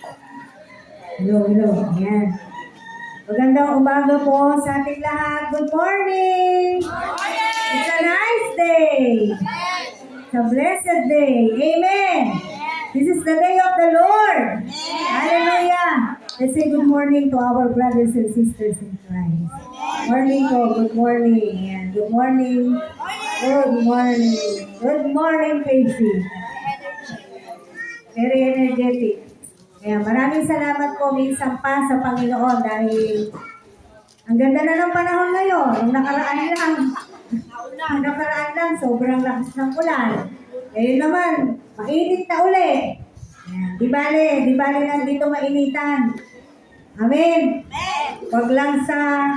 Hello, hello. Ayan. Magandang umaga po sa ating lahat. Good morning! It's a nice day. It's a blessed day. Amen. This is the day of the Lord. Hallelujah. Let's say good morning to our brothers and sisters in Christ. Morning po. Good morning. Ayan. Good morning. Good morning. Good morning, Casey. Very energetic. Kaya maraming salamat po minsan pa sa Panginoon dahil ang ganda na ng panahon ngayon. Nung nakaraan lang, sobrang lakas ng ulan. Ngayon naman, mainit na uli. Ayan. Di bale lang dito mainitan. Amen. Huwag lang sa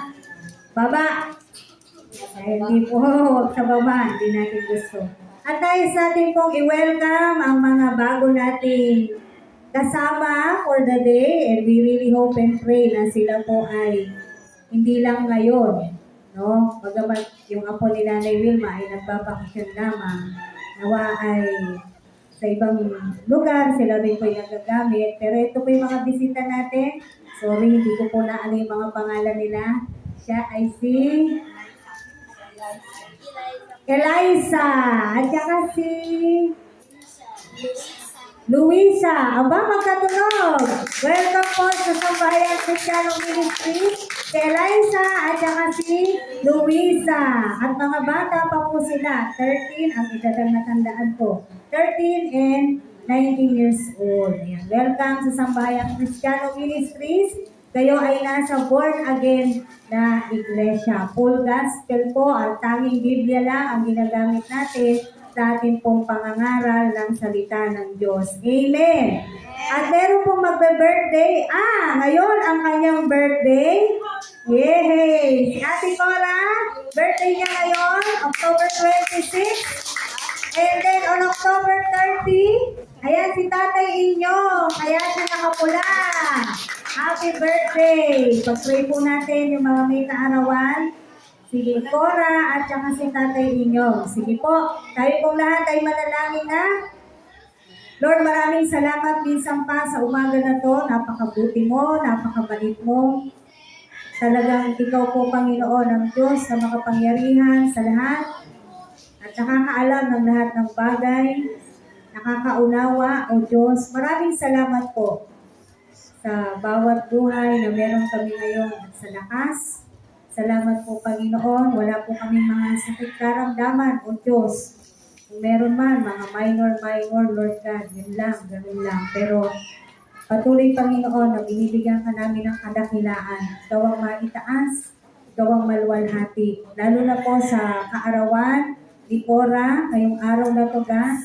baba. Ay, hindi po, huwag sa baba. Hindi natin gusto. At tayo sa ating pong i-welcome ang mga bago nating kasama for the day, and we really hope and pray na sila po ay hindi lang ngayon, no? Bagamat yung apo ni Nanay Wilma ay nagbabakasyon lamang, nawa ay sa ibang lugar, sila rin po yung nagagamit. Pero ito po yung mga bisita natin. Sorry, hindi ko po na ano yung mga pangalan nila. Siya ay si Eliza, at saka si Luisa. Aba, magkatunog. Welcome po sa Sambahayan Kristiyano Ministry. Si Eliza at saka si Luisa. At mga bata pa po sila. 13 ang idadang natandaan ko. 13 and 19 years old. Ayan. Welcome sa Sambahayan Kristiyano Ministries. Kayo ay nasa born again na iglesia. Full gospel po. Ang tanging Biblia lang ang ginagamit natin sa ating pong pangangaral ng salita ng Diyos. Amen! At meron pong magbe-birthday. Ngayon ang kanyang birthday. Yay! Si Ate Cora, birthday niya ngayon, October 26. And then on October 30, ayan si Tatay Inyong. Kaya siya nakapula. Happy birthday! Pag-pray po natin yung mga may kaarawan. Sige, Cora, at saka si Tatay Inyong. Sige po, tayo pong lahat ay manalangin na. Lord, maraming salamat minsan pa sa umaga na to. Napakabuti mo, napakabait mo. Talagang ikaw po, Panginoon, ang Diyos na makapangyarihan sa lahat. At nakakaalam ng lahat ng bagay. Nakakaunawa, O Diyos. Maraming salamat po sa bawat buhay na meron kami ngayon at sa lakas. Salamat po, Panginoon. Wala po kami mga sakit karamdaman, O Diyos. Kung meron man, mga minor, Lord God, yun lang, ganun lang. Pero patuloy, Panginoon, na binibigyan ka namin ng kadakilaan. Ikaw ang maitaas, ikaw ang maluwalhati. Lalo na po sa kaarawan, ni Cora, ngayong araw na to, God,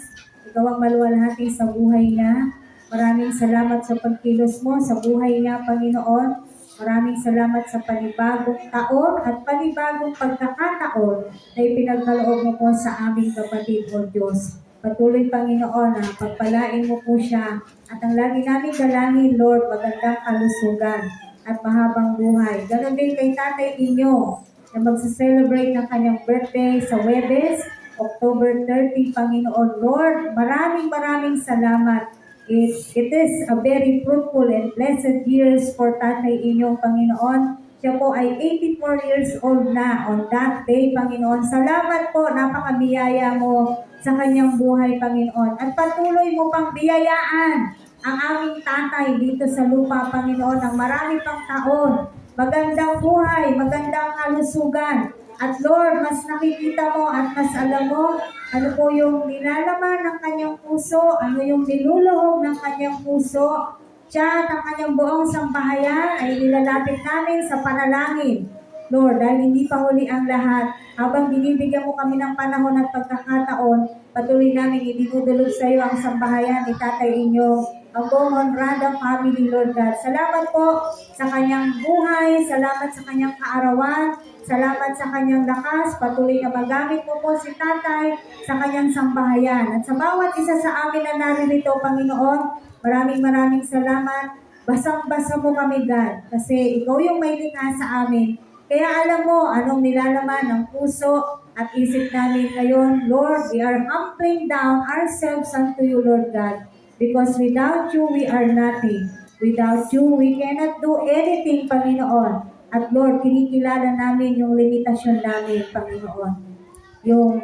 ikaw ang maluwalhati sa buhay niya. Maraming salamat sa pagkilos mo sa buhay niya, Panginoon. Maraming salamat sa panibagong taon at panibagong pagkakataon na ipinagkaloob mo po sa aming kapatid, O Diyos. Patuloy, Panginoon, na pagpalain mo po siya. At ang lagi namin dalangin, Lord, magandang kalusugan at mahabang buhay. Ganon din kay Tatay Inyo na magsa-celebrate ng kanyang birthday sa Huwebes, October 30, Panginoon. Lord, maraming salamat. It is a very fruitful and blessed years for Tatay Inyong, Panginoon. Siya po ay 84 years old na on that day, Panginoon. Salamat po, napakabiyaya mo sa kanyang buhay, Panginoon. At patuloy mo pang biyayaan ang aming tatay dito sa lupa, Panginoon, ng marami pang taon. Magandang buhay, magandang kalusugan. At Lord, mas nakikita mo at mas alam mo ano po yung nilalaman ng kanyang puso, ano yung niluluhog ng kanyang puso. Siya at ang kanyang buong sambahayan ay nilalapit namin sa panalangin. Lord, dahil hindi pa huli ang lahat, habang binibigyan mo kami ng panahon at pagkakataon, patuloy namin idinudulog sa iyo ang sambahayan ni Tatay Inyo, ang buong Honrada family, Lord God. Salamat po sa kanyang buhay, salamat sa kanyang kaarawan, salamat sa kanyang lakas, patuloy na magamit mo po si Tatay sa kanyang sambahayan. At sa bawat isa sa amin na naririto, Panginoon, maraming salamat. Basang-basa mo kami, God, kasi ikaw yung may likha sa amin. Kaya alam mo anong nilalaman ng puso at isip namin ngayon. Lord, we are humbling down ourselves unto you, Lord God. Because without you, we are nothing. Without you, we cannot do anything, Panginoon. At Lord, kinikilala namin yung limitasyon namin, Panginoon. Yung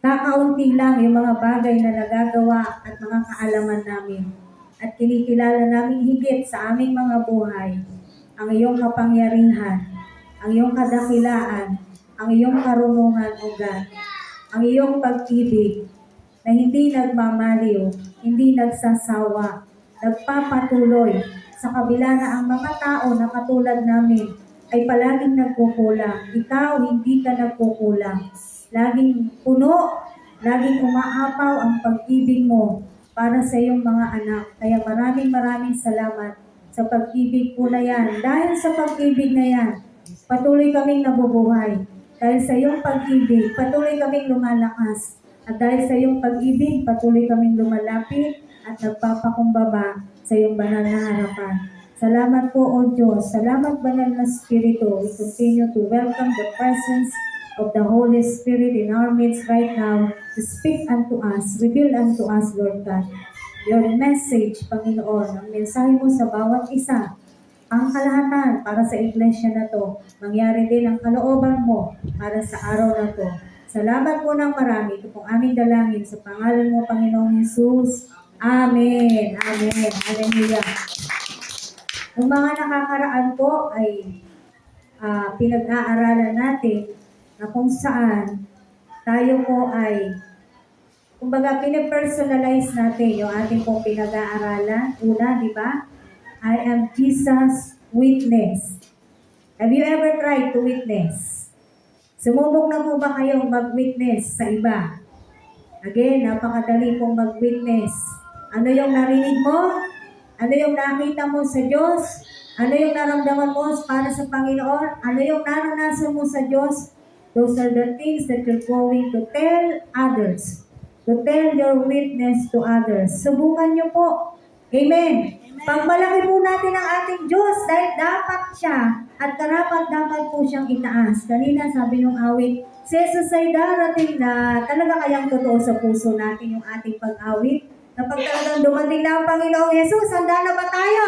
kakaunti lang yung mga bagay na nagagawa at mga kaalaman namin. At kinikilala namin higit sa aming mga buhay ang iyong kapangyarihan, ang iyong kadakilaan, ang iyong karunungan, O God, ang iyong pag-ibig na hindi nagmamaliw, hindi nagsasawa, nagpapatuloy sa kabila na ang mga tao na katulad namin ay palaging nagkukulang. Ikaw, hindi ka nagkukulang. Laging puno, laging umaapaw ang pag-ibig mo para sa iyong mga anak. Kaya maraming salamat sa pag-ibig po na yan. Dahil sa pag-ibig na yan, patuloy kaming nabubuhay. Dahil sa iyong pag-ibig, patuloy kaming lumalakas. At dahil sa iyong pag-ibig, patuloy kaming lumalapit at nagpapakumbaba sa iyong banal na harapan. Salamat po, O Diyos. Salamat, Banal na Espiritu. We continue to welcome the presence of the Holy Spirit in our midst right now to speak unto us, reveal unto us, Lord God, your message, Panginoon, ang mensahe mo sa bawat isa, ang kalahatan para sa iglesia na to. Mangyari din ang kalooban mo para sa araw na to. Salamat po ng marami. Ito pong aming dalangin sa pangalan mo, Panginoong Jesus. Amen. Amen. Hallelujah. Yung mga nakakaraan po ay pinag-aaralan natin na kung saan tayo po ay, kumbaga, pinipersonalize natin yung ating pong pinag-aaralan. Una, di ba? I am Jesus' witness. Have you ever tried to witness? Sumubok na po ba kayong mag-witness sa iba? Again, napakadali pong mag-witness. Ano yung narinig mo? Ano yung nakita mo sa Diyos? Ano yung naramdaman mo para sa Panginoon? Ano yung naranasan mo sa Diyos? Those are the things that you're going to tell others. To tell your witness to others. Subukan niyo po. Amen. Pagmalaki po natin ang ating Diyos dahil dapat siya at dapat po siyang itaas. Kanina sabi nung awit, si Jesus ay darating na. Talaga kayang totoo sa puso natin yung ating pag-awit? Na pag talagang dumating na ang Panginoong Jesus, handa na ba tayo?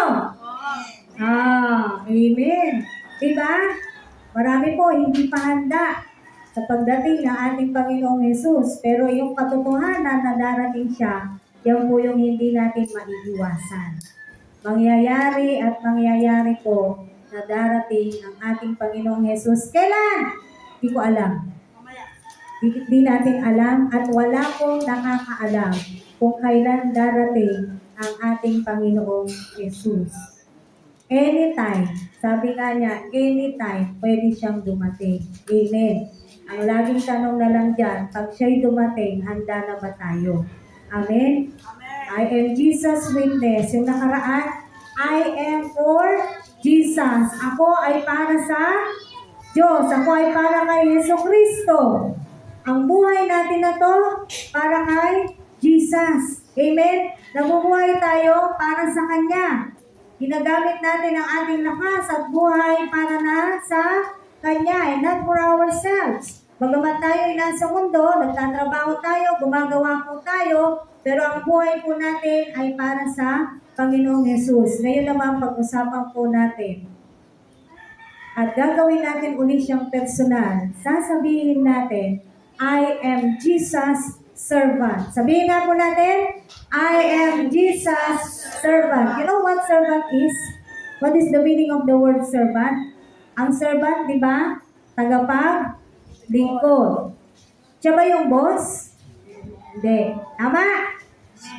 Amen. Diba? Marami po hindi pa handa sa pagdating ng ating Panginoong Jesus. Pero yung katotohanan na darating siya, yan po yung hindi natin maiiwasan. Mangyayari at mangyayari po na darating ang ating Panginoong Jesus. Kailan? Hindi ko alam. Di natin alam at wala pong nakakaalam kung kailan darating ang ating Panginoong Jesus. Anytime, sabi nga niya, anytime pwede siyang dumating. Amen. Ang laging tanong na lang dyan, pag siya'y dumating, handa na ba tayo? Amen? I am Jesus' witness. Yung nakaraan, I am for Jesus. Ako ay para sa Diyos. Ako ay para kay Jesucristo. Ang buhay natin na to, para kay Jesus. Amen? Nabubuhay tayo para sa Kanya. Ginagamit natin ang ating lakas at buhay para na sa Kanya and not for ourselves. Bagamat tayo ay nasa mundo, nagtatrabaho tayo, gumagawa po tayo, pero ang buhay po natin ay para sa Panginoong Jesus. Ngayon naman pag-usapan po natin. At gagawin natin ulit siyang personal. Sasabihin natin, I am Jesus' servant. Sabihin nga po natin, I am Jesus' servant. You know what servant is? What is the meaning of the word servant? Ang servant, di ba? Tagapaglingkod. Siya ba yung boss? Hindi. Tama?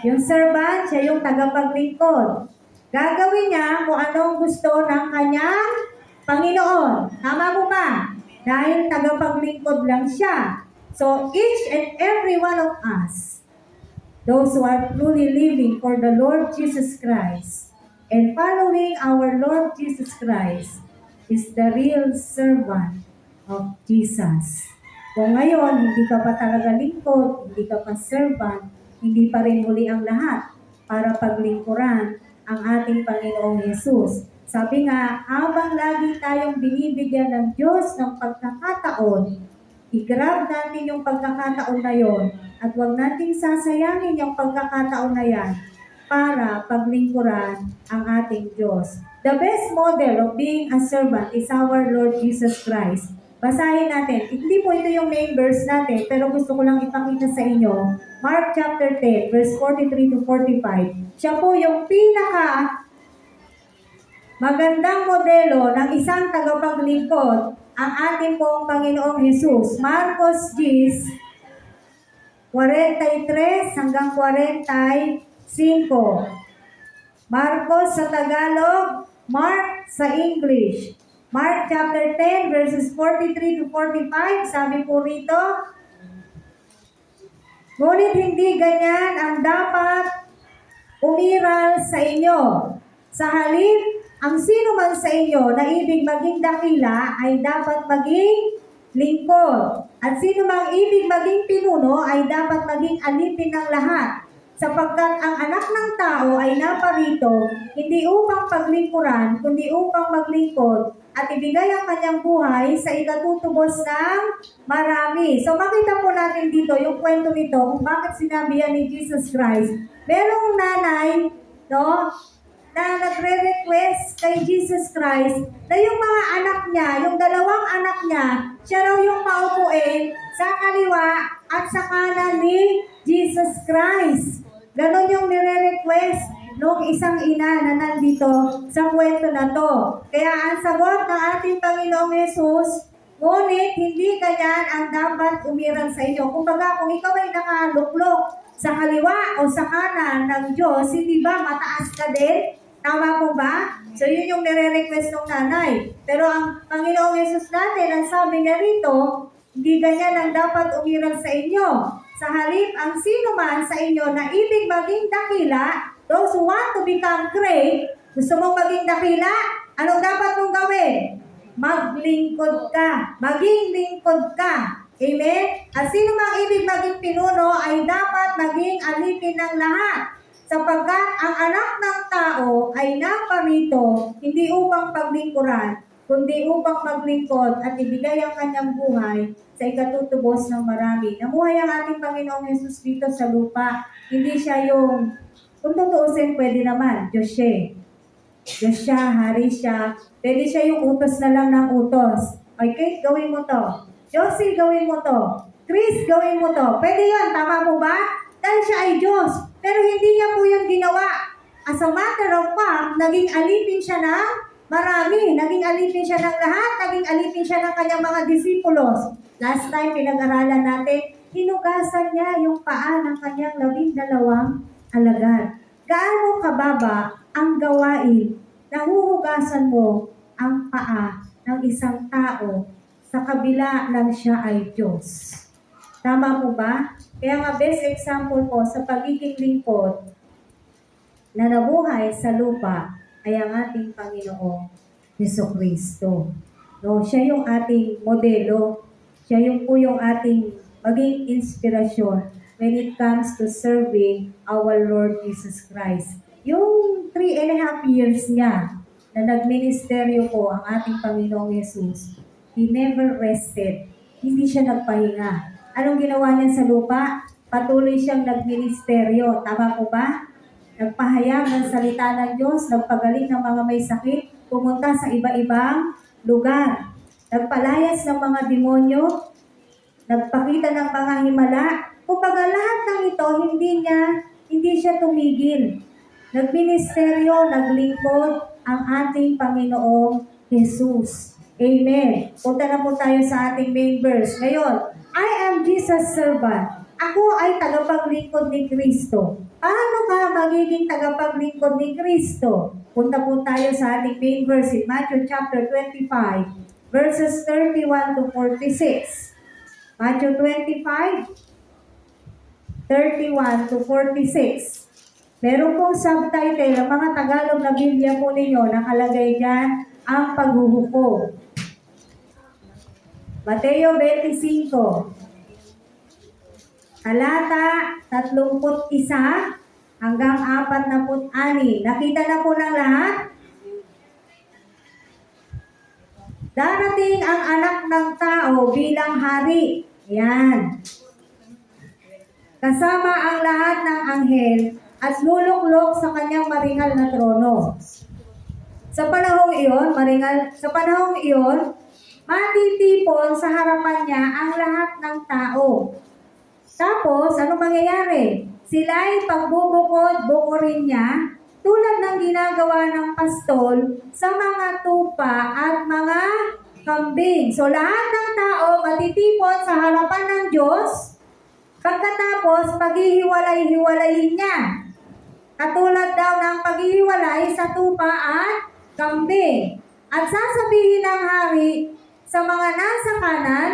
Yung servant, siya yung tagapaglingkod. Gagawin niya kung anong gusto ng kanyang Panginoon. Tama mo ba? Dahil tagapaglingkod lang siya. So, each and every one of us, those who are truly living for the Lord Jesus Christ and following our Lord Jesus Christ, is the real servant of Jesus. Kung ngayon, hindi ka pa talaga lingkod, hindi ka pa servant, hindi pa rin muli ang lahat para paglingkuran ang ating Panginoong Jesus. Sabi nga, habang lagi tayong binibigyan ng Diyos ng pagkakataon, i-grab natin yung pagkakataon na yon at huwag nating sasayangin yung pagkakataon na yan para paglingkuran ang ating Diyos. The best model of being a servant is our Lord Jesus Christ. Basahin natin. Hindi po ito yung main verse natin, pero gusto ko lang ipakita sa inyo. Mark chapter 10, verse 43 to 45. Siya po yung pinaka magandang modelo ng isang tagapaglingkod, ang ating pong Panginoong Jesus. Marcos 10, 43 hanggang 45. Marcos sa Tagalog, Mark sa English. Mark chapter 10 verses 43 to 45, sabi po rito, ngunit hindi ganyan ang dapat umiral sa inyo. Sa halip, ang sino man sa inyo na ibig maging dakila ay dapat maging lingkod. At sino mang ibig maging pinuno ay dapat maging alipin ng lahat. Sapagkat ang anak ng tao ay naparito, hindi upang paglingkuran, kundi upang maglingkod at ibigay ang kanyang buhay sa ikatutubos ng marami. So makita po natin dito yung kwento nito kung bakit sinabi yan ni Jesus Christ. Merong nanay, no, na nagre-request kay Jesus Christ na yung mga anak niya, yung dalawang anak niya, siya raw yung paupuin sa kaliwa at sa kanan ni Jesus Christ. Ganon yung nire-request nung isang ina na nandito sa kwento na to. Kaya ang sagot ng ating Panginoong Yesus, ngunit hindi ganyan ang dapat umiral sa inyo. Kumbaga, kung ikaw ay nakaluklok sa kaliwa o sa kanan ng Diyos, hindi ba mataas ka din? Tama po ba? So, yun yung nire-request ng nanay. Pero ang Panginoong Yesus natin, ang sabi niya rito, hindi ganyan ang dapat umiral sa inyo. Sa halip, ang sino man sa inyo na ibig maging dakila, those who want to become great, gusto mong maging dakila, anong dapat mong gawin? Maglingkod ka. Maging lingkod ka. Amen? At sino mang ibig maging pinuno ay dapat maging alipin ng lahat. Sapagkat ang anak ng tao ay naparito hindi upang paglingkuran, kundi upang maglingkod at ibigay ang kanyang buhay sa ikatutubos ng marami. Namuhay ang ating Panginoong Yesus dito sa lupa. Hindi siya yung, kung tutuusin, pwede naman, Diyos siya. Diyos siya, hari siya. Pwede siya yung utos na lang ng utos. Okay, gawin mo to. Josie, gawin mo to. Chris, gawin mo to. Pwede yun, tama mo ba? Dahil siya ay Diyos. Pero hindi niya po yung ginawa. As a matter of fact, naging alipin siya ng marami. Naging alipin siya ng lahat. Naging alipin siya ng kanyang mga disipulos. Last time, pinag-aralan natin, hinugasan niya yung paa ng kanyang 12 alagad. Gaano kababa ang gawain na huhugasan mo ang paa ng isang tao sa kabila lang siya ay Diyos? Tama po ba? Kaya nga best example po sa pagiging lingkod na nabuhay sa lupa ay ang ating Panginoong Jesucristo. No, siya yung ating modelo. Siya yung po yung ating maging inspirasyon when it comes to serving our Lord Jesus Christ. Yung 3.5 years niya na nagministeryo po ang ating Panginoong Jesus, He never rested. Hindi siya nagpahinga. Anong ginawa niya sa lupa? Patuloy siyang nagministeryo. Tama po ba? Nagpahayag ng salita ng Diyos, nagpagaling ng mga may sakit, pumunta sa iba-ibang lugar. Nagpalayas ng mga demonyo, nagpakita ng mga himala. Kumbaga lahat ng ito, hindi siya tumigil. Nagministeryo, naglingkod ang ating Panginoong Jesus. Amen. Punta na po tayo sa ating main verse. Ngayon, I am Jesus' servant. Ako ay tagapaglingkod ni Kristo. Paano ka magiging tagapaglingkod ni Kristo? Punta po tayo sa ating main verse in Matthew chapter 25, verses 31 to 46. Matthew 25, 31 to 46. Meron pong subtitle, ang mga Tagalog na Biblia po ninyo, nakalagay dyan, ang paghuhukom. Mateo 25, talata 31 hanggang 46. Nakita na po ng lahat? Darating ang anak ng tao bilang hari. Yan. Kasama ang lahat ng anghel at luluklok sa kanyang maringal na trono. Sa panahong iyon, matitipon sa harapan niya ang lahat ng tao. Tapos, ano mangyayari? Sila'y pagbubukod-bukurin niya tulad ng ginagawa ng pastol sa mga tupa at mga kambing. So, lahat ng tao matitipon sa harapan ng Diyos. Pagkatapos, paghihiwalay-hiwalayin niya. Katulad daw ng paghihiwalay sa tupa at kambing. At sasabihin ng hari sa mga nasa kanan,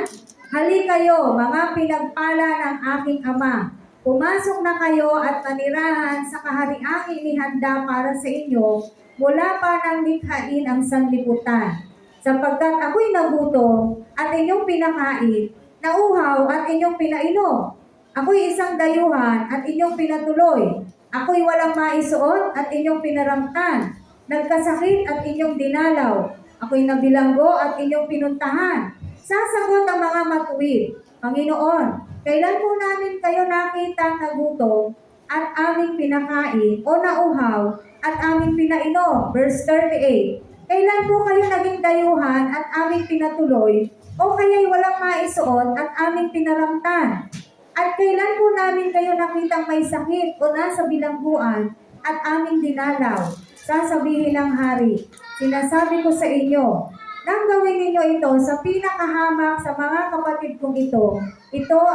"Hali kayo, mga pinagpala ng aking ama. Pumasok na kayo at manirahan sa kahariang inihanda para sa inyo mula pa nang likhain ang sanlibutan. Sapagkat ako'y nagutom at inyong pinakain, nauhaw at inyong pinainom. Ako'y isang dayuhan at inyong pinatuloy. Ako'y walang maisuot at inyong pinaramtan. Nagkasakit at inyong dinalaw. Ako'y nabilanggo at inyong pinuntahan." Sasagot ang mga matuwid, "Panginoon, kailan po namin kayo nakita nagutom at aming pinakain o nauhaw at aming pinainom?" Verse 38. "Kailan po kayo naging dayuhan at aming pinatuloy o kaya'y walang maisuot at aming pinaramtan? At kailan po namin kayo nakitang may sakit o nasa bilangguan at aming dinalaw?" Sasabihin ng hari, "Sinasabi ko sa inyo, nang gawin ninyo ito sa pinakahamak sa mga kapatid kong ito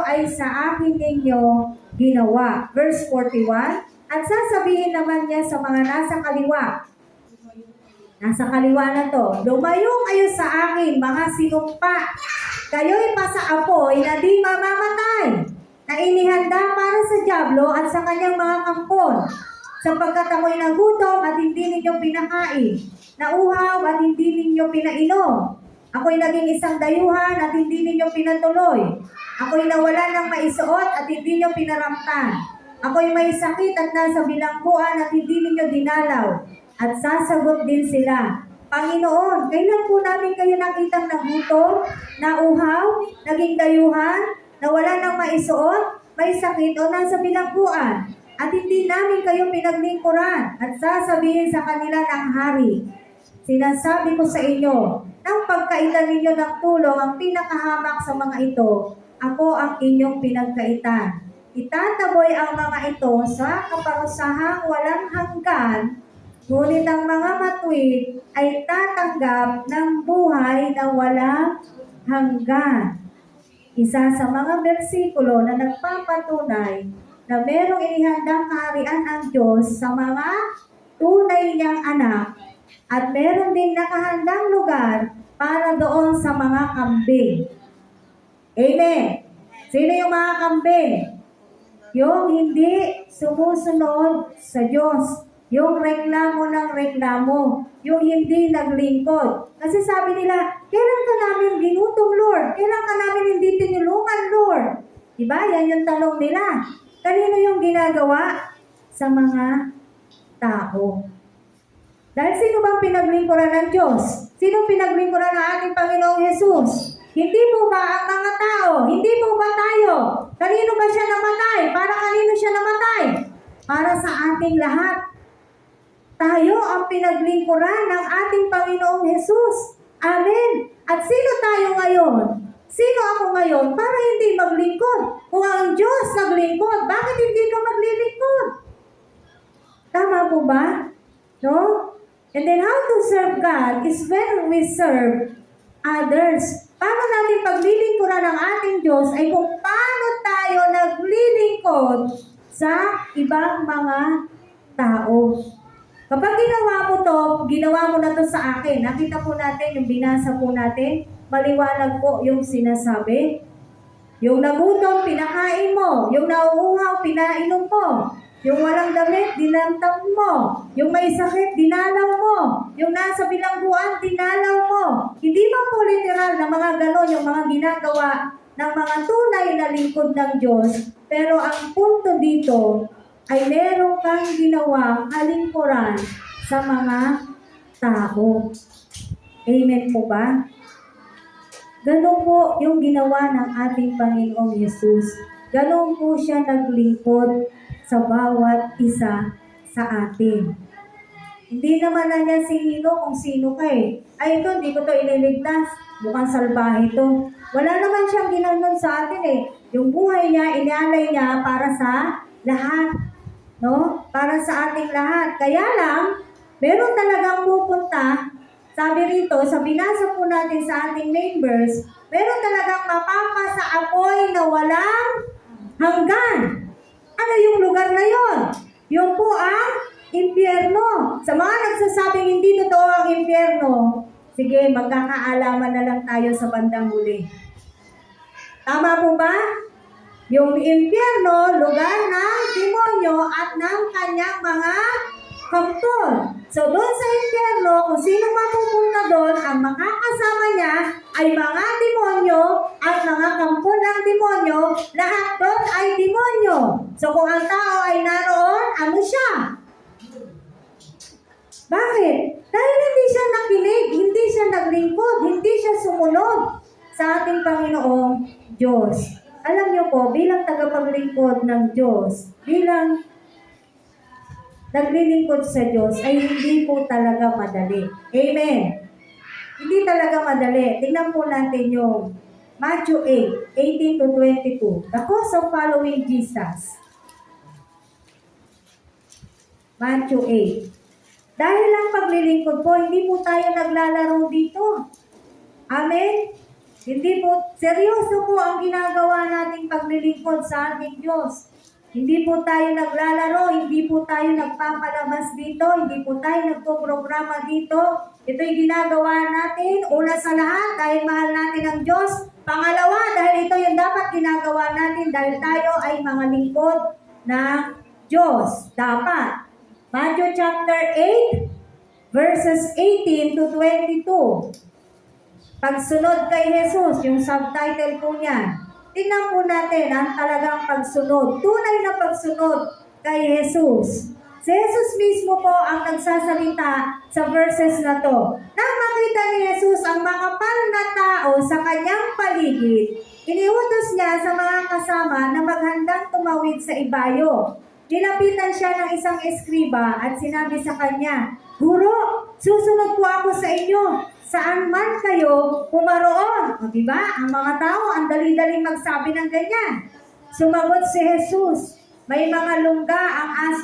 ay sa akin ninyo ginawa." Verse 41, "At sasabihin naman niya sa mga nasa kaliwa na to, lumayo kayo sa akin, mga sinumpa. Kayo'y pasaapoy na di mamamatay, na inihanda para sa dyablo at sa kanyang mga kampon. Sapagkat ako'y nagutom at hindi ninyo pinakain, nauhaw at hindi ninyo pinainom. Ako'y naging isang dayuhan at hindi ninyo pinatuloy. Ako'y nawalan ng maisuot at hindi ninyo pinaramtan. Ako'y may sakit at nasa bilangguan at hindi ninyo dinalaw." At sasagot din sila, "Panginoon, kailan po namin kayo nakitang nagutom, nauhaw, naging dayuhan, nawalan ng maisuot, may sakit o nasa bilangguan, at hindi namin kayo pinaglingkuran?" At sasabihin sa kanila ng hari, "Sinasabi ko sa inyo, nang pagkaitan ninyo ng tulong ang pinakahamak sa mga ito, ako ang inyong pinagkaitan. Itataboy ang mga ito sa kaparusahang walang hanggan, ngunit ang mga matuwid ay tatanggap ng buhay na walang hanggan." Isa sa mga bersikulo na nagpapatunay na merong inihandang kaharian ang Diyos sa mga tunay niyang anak at meron din nakahandang lugar para doon sa mga kambing. Amen. Sino yung mga kambing? Yung hindi sumusunod sa Diyos. Yung reklamo ng reklamo. Yung hindi naglingkod. Kasi sabi nila, "Kailan ka namin ginutom, Lord? Kailan ka namin hindi tinulungan, Lord?" Diba? Yan yung tanong nila. Kanino yung ginagawa? Sa mga tao. Dahil sino bang pinaglingkuran ng Diyos? Sino pinaglingkuran ng ating Panginoong Hesus? Hindi po ba ang mga tao? Hindi po ba tayo? Kanino ba siya namatay? Para kanino siya namatay? Para sa ating lahat. Tayo ang pinaglingkuran ng ating Panginoong Hesus. Amen. At sino tayo ngayon? Sino ako ngayon para hindi maglingkod? Kung ang Diyos naglingkod, bakit hindi ka maglilingkod? Tama po ba? No? And then how to serve God is when we serve others. Paano natin paglilingkuran ng ating Diyos ay kung paano tayo naglilingkod sa ibang mga tao. Kapag ginawa mo na to sa akin, nakita po natin, yung binasa po natin, maliwanag po yung sinasabi. Yung nagutom, pinakain mo. Yung nauuhaw, pinainom mo. Yung walang damit, dinamtam mo. Yung may sakit, dinalaw mo. Yung nasa bilangguan, dinalaw mo. Hindi ba po literal na mga ganon yung mga ginagawa ng mga tunay na lingkod ng Diyos? Pero ang punto dito ay meron kang ginawang kalingkuran sa mga tao. Amen po ba? Ganon po yung ginawa ng ating Panginoong Yesus. Ganon po siya naglingkod sa bawat isa sa atin. Hindi naman na niya sinino kung sino ka eh. Ay ito, hindi ko to ililigtas. Mukhang salbahe to. Wala naman siyang ginanon sa atin eh. Yung buhay niya, inalay niya para sa lahat. No? Para sa ating lahat. Kaya lang, meron talagang pupunta, sabi rito, sa binasa po natin sa ating main verse, meron talagang mapapasa apoy na walang hanggan. Ano yung lugar na yon? Yung po ang impyerno. Sa mga nagsasabing hindi totoo ang impyerno, sige, magkakaalaman na lang tayo sa bandang huli. Tama po ba? Yung impyerno, lugar ng demonyo at ng kanyang mga kampon. So doon sa impyerno, kung sino mapupunta doon, ang makakasama niya ay mga demonyo at mga kampon ng demonyo. Lahat doon ay demonyo. So kung ang tao ay naroon, ano siya? Bakit? Dahil hindi siya nakinig, hindi siya naglingkod, hindi siya sumunod sa ating Panginoong Diyos. Alam niyo po, bilang tagapaglingkod ng Diyos, bilang naglilingkod sa Diyos, ay hindi po talaga madali. Amen. Hindi talaga madali. Tingnan po natin yung Matthew 8:18 to 22. The cost of following Jesus. Matthew 8. Dahil lang paglilingkod po, hindi po tayo naglalaro dito. Amen? Hindi po, seryoso po ang ginagawa nating paglilingkod sa ating Diyos. Hindi po tayo naglalaro, hindi po tayo nagpapalabas dito, hindi po tayo nagpo-programa dito. Ito'y ginagawa natin, una sa lahat, dahil mahal natin ang Diyos. Pangalawa, dahil ito yung dapat ginagawa natin, dahil tayo ay mga lingkod ng Diyos. Dapat. Matthew chapter 8, verses 18 to 22. Pagsunod kay Jesus, yung subtitle po niya. Tingnan po natin ang talagang pagsunod. Tunay na pagsunod kay Jesus. Si Jesus mismo po ang nagsasalita sa verses na to. Nang makita ni Jesus ang makapal na tao sa kanyang paligid, iniutos niya sa mga kasama na maghandang tumawid sa ibayo. Nilapitan siya ng isang eskriba at sinabi sa kanya, Guro, susunod po ako sa inyo. Saan man kayo pumaroon. O diba? Ang mga tao, ang dali-dali magsabi ng ganyan. Sumagot si Jesus, may mga lungga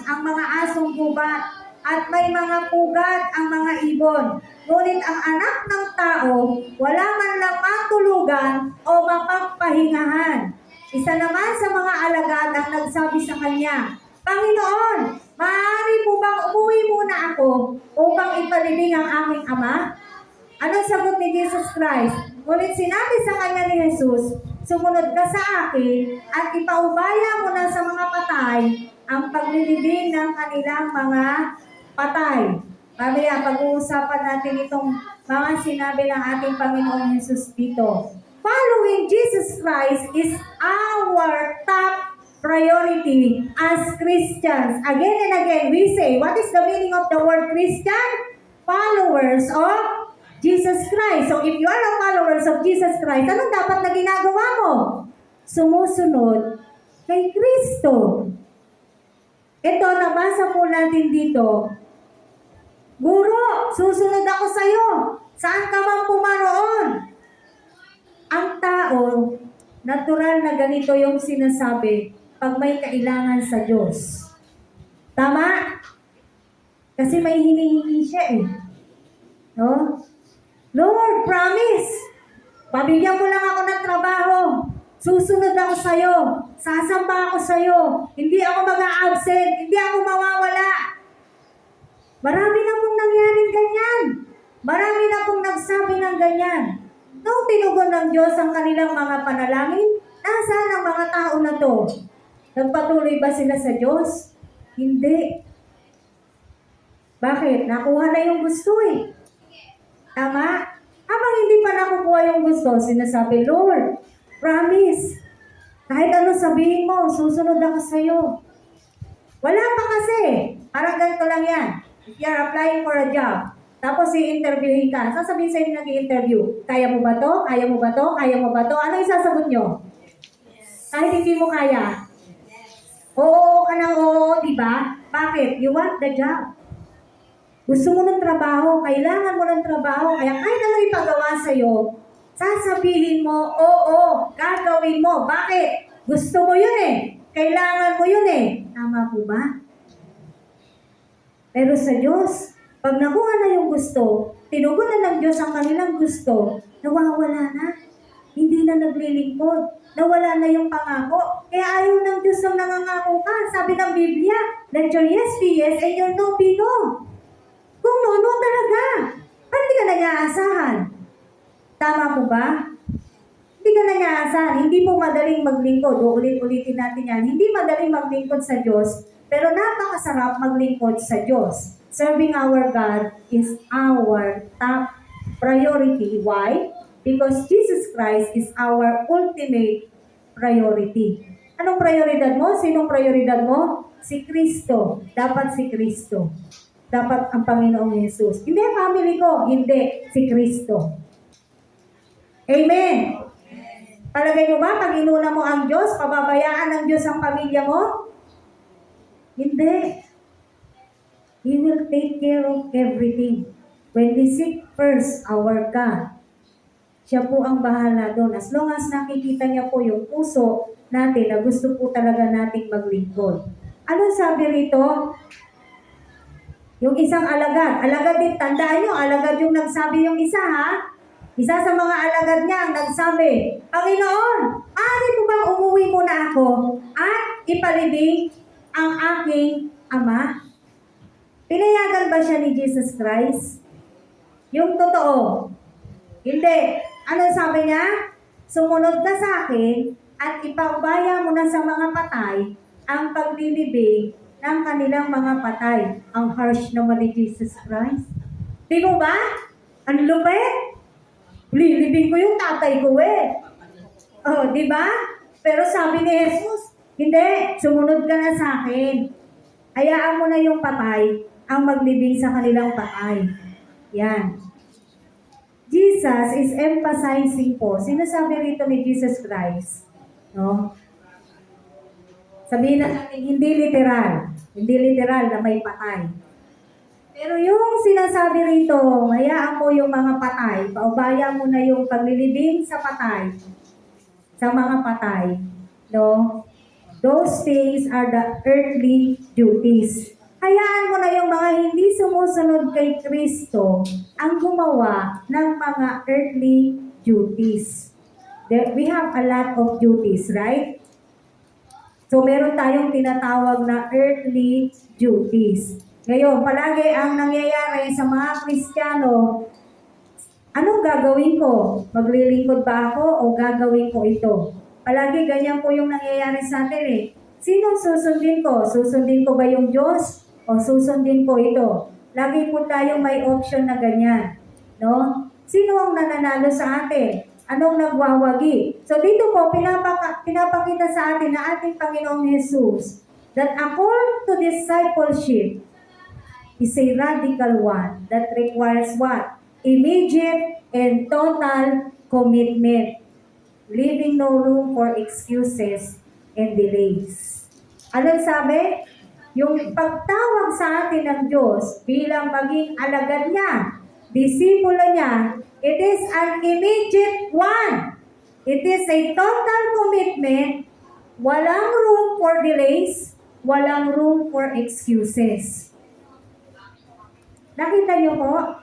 ang mga asong gubat at may mga pugat ang mga ibon. Ngunit ang anak ng tao, wala man lang matulugan o mapagpahingahan. Isa naman sa mga alagad ang nagsabi sa kanya, Panginoon, maaari po bang umuwi muna ako upang ipalibing ang aking ama? Anong sagot ni Jesus Christ? Ngunit sinabi sa kanya ni Jesus, sumunod ka sa akin at ipaubaya mo na sa mga patay ang paglilibing ng kanilang mga patay. Mamaya, pag-uusapan natin itong mga sinabi ng ating Panginoong Jesus dito. Following Jesus Christ is our top priority as Christians. Again and again, we say, what is the meaning of the word Christian? Followers of Jesus Christ. So if you are a followers of Jesus Christ, anong dapat na ginagawa mo? Sumusunod kay Kristo. Ito, nabasa po natin dito. Guro, susunod ako sa iyo. Saan ka man pumaroon? Ang tao, natural na ganito yung sinasabi pag may kailangan sa Diyos. Tama? Kasi may hinihingi siya eh. No? Lord, promise. Pabigyan mo lang ako ng trabaho. Susunod ako sa'yo. Sasamba ako sa'yo. Hindi ako mag-a-absent. Hindi ako mawawala. Marami na pong nangyaring ganyan. Marami na pong nagsabi ng ganyan. Nung tinugon ng Diyos ang kanilang mga panalangin, nasaan ang mga tao na to? Nagpatuloy ba sila sa Diyos? Hindi. Bakit? Nakuha na yung gusto eh. Tama? Habang hindi pa nakukuha yung gusto, sinasabi, Lord, promise, kahit ano sabihin mo, susunod ako sa'yo. Wala pa kasi. Parang ganito lang yan. If you're applying for a job, tapos i-interviewin ka, sasabihin sa'yo nag-i-interview, kaya mo ba to? Kaya mo ba to? Kaya mo ba to? Ano isasagot nyo? Kahit hindi mo kaya. Oo ka ng oo, di ba? Bakit? You want the job. Gusto mo ng trabaho, kailangan mo ng trabaho, kaya kahit ano ipagawa sa'yo, sasabihin mo, oo, gagawin mo. Bakit? Gusto mo yun eh. Kailangan mo yun eh. Tama po ba? Pero sa Diyos, pag nakuha na yung gusto, tinugon na ng Diyos ang kanilang gusto, nawawala na. Hindi na naglilingkod. Nawala na yung pangako. Kaya ayaw ng Diyos ang nangangako ka. Sabi ng Biblia, let your yes be yes and your no be no. Kung no, no talaga. Ba't di ka na niya asahan? Tama po ba? Hindi ka na niya asahan. Hindi po madaling maglingkod. Ulit-ulitin natin yan. Hindi madaling maglingkod sa Diyos, pero napakasarap maglingkod sa Diyos. Serving our God is our top priority. Why? Because Jesus Christ is our ultimate priority. Anong prioridad mo? Sinong prioridad mo? Si Kristo. Dapat si Kristo. Dapat ang Panginoong Jesus. Hindi family ko. Hindi. Si Kristo. Amen. Palagay mo ba, pag inuna mo ang Diyos, pababayaan ng Diyos ang pamilya mo? Hindi. He will take care of everything. When we seek first our God, siya po ang bahala doon. As long as nakikita niya po yung puso natin na gusto po talaga nating maglingkod. Anong sabi rito? Yung isang alagad. Alagad din, tandaan nyo, alagad yung nagsabi yung isa ha. Isa sa mga alagad niya ang nagsabi, Panginoon, maaari ko bang umuwi muna ako at ipalibing ang aking ama? Pinayagan ba siya ni Jesus Christ? Yung totoo. Hindi. Ano sabi niya? Sumunod ka sa akin at ipaubaya mo na sa mga patay ang paglilibing ng kanilang mga patay. Ang harsh naman ni Jesus Christ. Di mo ba? Ang lupit. Lilibing ko yung tatay ko eh. Oh, di ba? Pero sabi ni Jesus, hindi, sumunod ka na sa akin. Hayaan mo na yung patay ang maglibing sa kanilang patay. Yan. Jesus is emphasizing po. Sinasabi rito ni Jesus Christ, no? Sabihin na natin, hindi literal. Hindi literal na may patay. Pero yung sinasabi rito, hayaan mo yung mga patay, paubaya mo na yung paglilibing sa patay, sa mga patay, no? Those things are the earthly duties. Hayaan mo na yung mga hindi sumusunod kay Kristo ang gumawa ng mga earthly duties. We have a lot of duties, right? So meron tayong tinatawag na earthly duties. Ngayon, palagi ang nangyayari sa mga Kristiyano, anong gagawin ko? Maglilingkod ba ako o gagawin ko ito? Palagi ganyan po yung nangyayari sa atin eh. Sinong susundin ko? Susundin ko ba yung Diyos o susundin ko ito? Lagi po tayong may option na ganyan. No? Sino ang nananalo sa atin? Anong nagwawagi? So dito po, pinapakita sa atin na ating Panginoong Jesus that a call to discipleship is a radical one that requires what? Immediate and total commitment, leaving no room for excuses and delays. Anong sabi? Yung pagtawag sa atin ng Diyos bilang maging alagad niya, disipulo niya, it is an immediate one. It is a total commitment, walang room for delays, walang room for excuses. Nakita niyo po?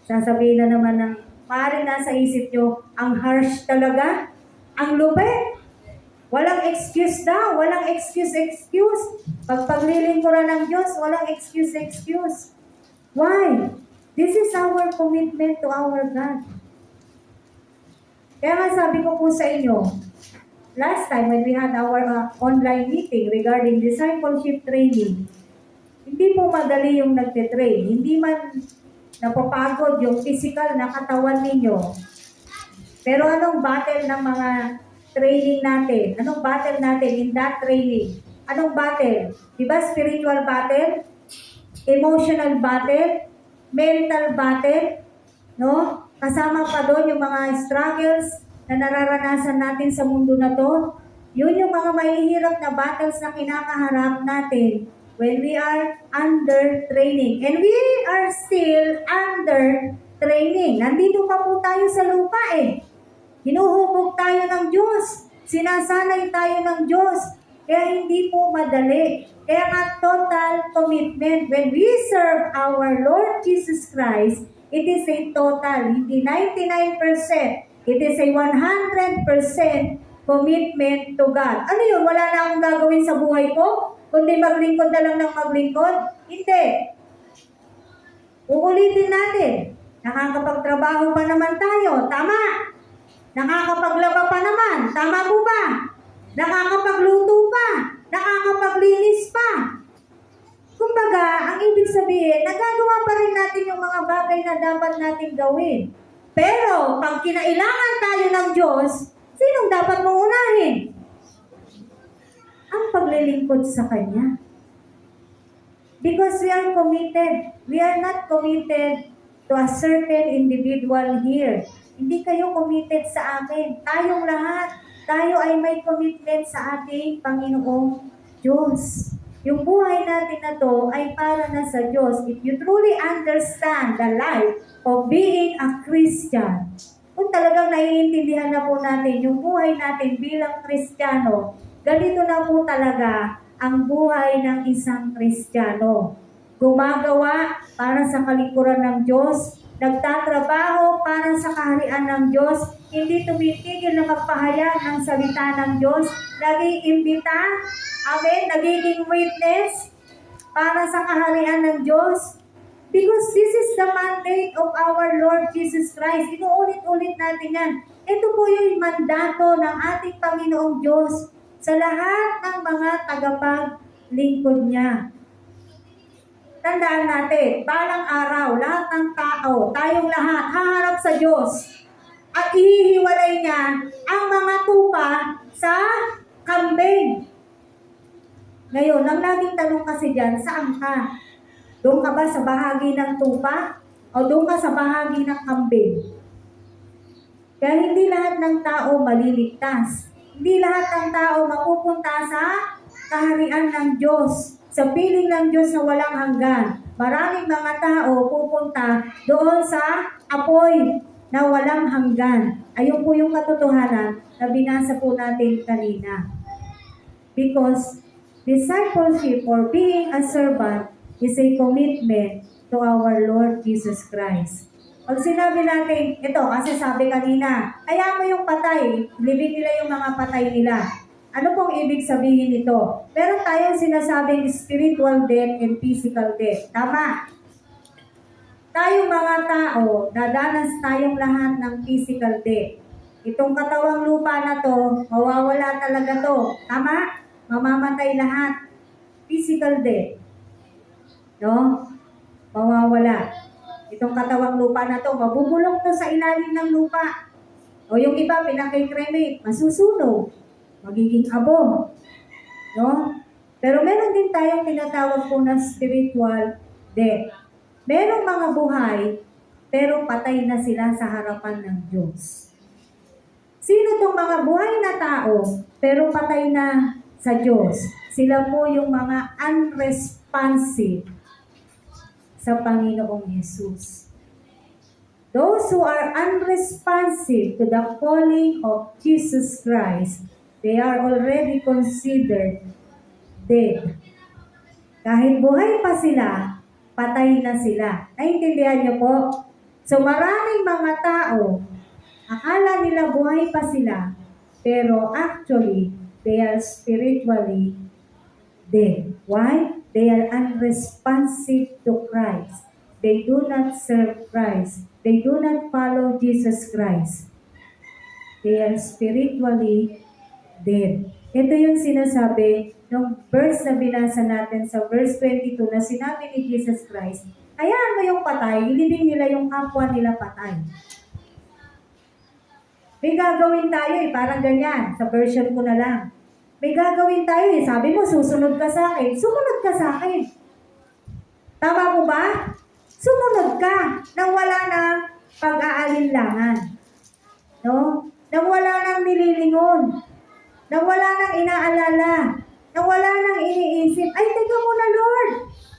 Sasabihin na naman ng parang nasa isip niyo, ang harsh talaga, ang lupit. Walang excuse daw, walang excuse. Pag paglilingkuran ng Diyos, walang excuse. Why? This is our commitment to our God. Kaya nga sabi ko po sa inyo, last time when we had our online meeting regarding discipleship training, hindi po madali yung nagtitrain. Hindi man napapagod yung physical na katawan ninyo. Pero anong battle ng mga training natin? Anong battle natin in that training? Anong battle? Diba spiritual battle? Emotional battle? Mental battle? No? Kasama pa doon yung mga struggles na nararanasan natin sa mundo na to. Yun yung mga mahihirap na battles na kinakaharap natin when we are under training. And we are still under training. Nandito pa po tayo sa lupa eh. Hinuhubog tayo ng Diyos. Sinasanay tayo ng Diyos. Kaya hindi po madali. Kaya nga total commitment. When we serve our Lord Jesus Christ, it is a total, hindi 99%. It is a 100% commitment to God. Ano yun? Wala na akong gagawin sa buhay ko? Kundi maglingkod na lang ng maglingkod? Hindi. Uulitin natin. Nakakapagtrabaho pa naman tayo. Tama. Nakakapaglaba pa naman. Tama po ba? Nakakapagluto pa. Nakakapaglinis pa. Kumbaga, ang ibig sabihin, nagagawa pa rin natin yung mga bagay na dapat natin gawin. Pero, pag kinailangan tayo ng Diyos, sinong dapat mong unahin? Ang paglilingkod sa Kanya. Because we are committed. We are not committed to a certain individual here. Hindi kayo committed sa akin. Tayong lahat, tayo ay may commitment sa ating Panginoong Diyos. Yung buhay natin na to ay para na sa Diyos. If you truly understand the life of being a Christian, kung talagang naiintindihan na po natin yung buhay natin bilang Kristiyano, ganito na po talaga ang buhay ng isang Kristiyano. Gumagawa para sa kalikuran ng Diyos, nagtatrabaho para sa kaharian ng Diyos, hindi tumitigil na magpahayag ng salita ng Diyos, nag-iimbita, amen, nagiging witness para sa kaharian ng Diyos. Because this is the mandate of our Lord Jesus Christ. Inuulit-ulit natin yan. Ito po yung mandato ng ating Panginoong Diyos sa lahat ng mga tagapaglingkod niya. Tandaan natin, balang araw, lahat ng tao, tayong lahat, haharap sa Diyos at ihihiwalay niya ang mga tupa sa kambing. Ngayon, ang laging tanong kasi dyan, saan ka? Doon ka ba sa bahagi ng tupa? O doon ka sa bahagi ng kambing? Kaya hindi lahat ng tao maliligtas. Hindi lahat ng tao mapupunta sa kaharian ng Diyos, sa piling ng Diyos na walang hanggan. Maraming mga tao pupunta doon sa apoy na walang hanggan. Ayun po yung katotohanan na binasa po natin kanina. Because discipleship or being a servant is a commitment to our Lord Jesus Christ. Pag sinabi natin, ito, kasi sabi kanina, kaya mo yung patay, libing nila yung mga patay nila. Ano pong ibig sabihin nito? Meron tayong sinasabing spiritual death and physical death. Tama. Tayong mga tao, dadanas tayong lahat ng physical death. Itong katawang lupa na to, mawawala talaga to. Tama? Mamamatay lahat. Physical death. No? Mawawala. Itong katawang lupa na to, mabubulok to sa ilalim ng lupa. O yung iba, pinaki-cremate, masusunog. Magiging abo. No? Pero meron din tayong tinatawag po na spiritual death. Merong mga buhay, pero patay na sila sa harapan ng Diyos. Sino tong mga buhay na tao, pero patay na sa Diyos? Sila po yung mga unresponsive sa Panginoong Yesus. Those who are unresponsive to the calling of Jesus Christ, they are already considered dead. Kahit buhay pa sila, patay na sila. Naintindihan niyo po? So maraming mga tao, akala nila buhay pa sila, pero actually, they are spiritually dead. Why? They are unresponsive to Christ. They do not serve Christ. They do not follow Jesus Christ. They are spiritually dead. Ito yung sinasabi ng verse na binasa natin sa verse 22 na sinabi ni Jesus Christ, hayaan mo yung patay, ilibing nila yung kapwa nila patay. May gagawin tayo parang ganyan, sa version ko na lang. May gagawin tayo sabi mo, susunod ka sa akin, sumunod ka sa akin. Tama mo ba? Sumunod ka nang wala nang pag-aalinlangan. No? Nang wala nang nililingon. Nang wala nang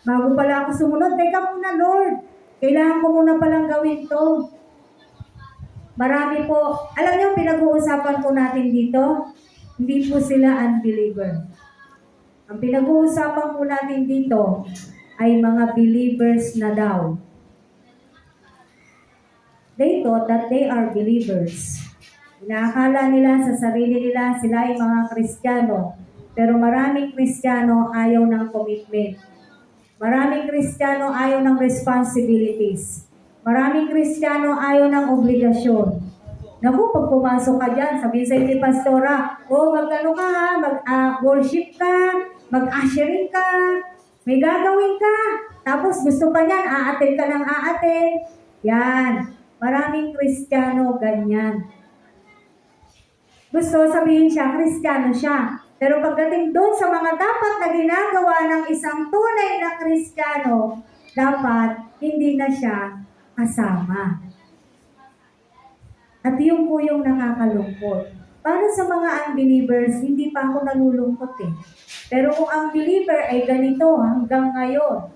Bago pala ako sumunod, teka muna Lord, kailangan ko muna palang gawin to. Marami po, alam niyo, pinag-uusapan po natin dito, hindi po sila unbeliever. Ang pinag-uusapan po natin dito ay mga believers na daw. They thought that they are believers. Inaakala nila sa sarili nila sila ay mga Kristiyano. Pero maraming Kristiyano ayaw ng commitment. Maraming Kristiyano ayaw ng responsibilities. Maraming Kristiyano ayaw ng obligasyon. Naku, pag pumasok ka dyan, sabihin sa ni Pastora, mag-ano ka ha, mag-worship ka, mag-ushering ka, may gagawin ka. Tapos gusto pa niyan, aatin ka ng aatin. Yan. Maraming Kristiyano ganyan. Gusto sabihin siya, Kristiyano siya. Pero pagdating doon sa mga dapat na ginagawa ng isang tunay na Kristiyano, dapat hindi na siya kasama. At yun po yung nakakalungkot. Para sa mga unbelievers, hindi pa ako nalulungkot eh. Pero kung ang believer ay ganito hanggang ngayon,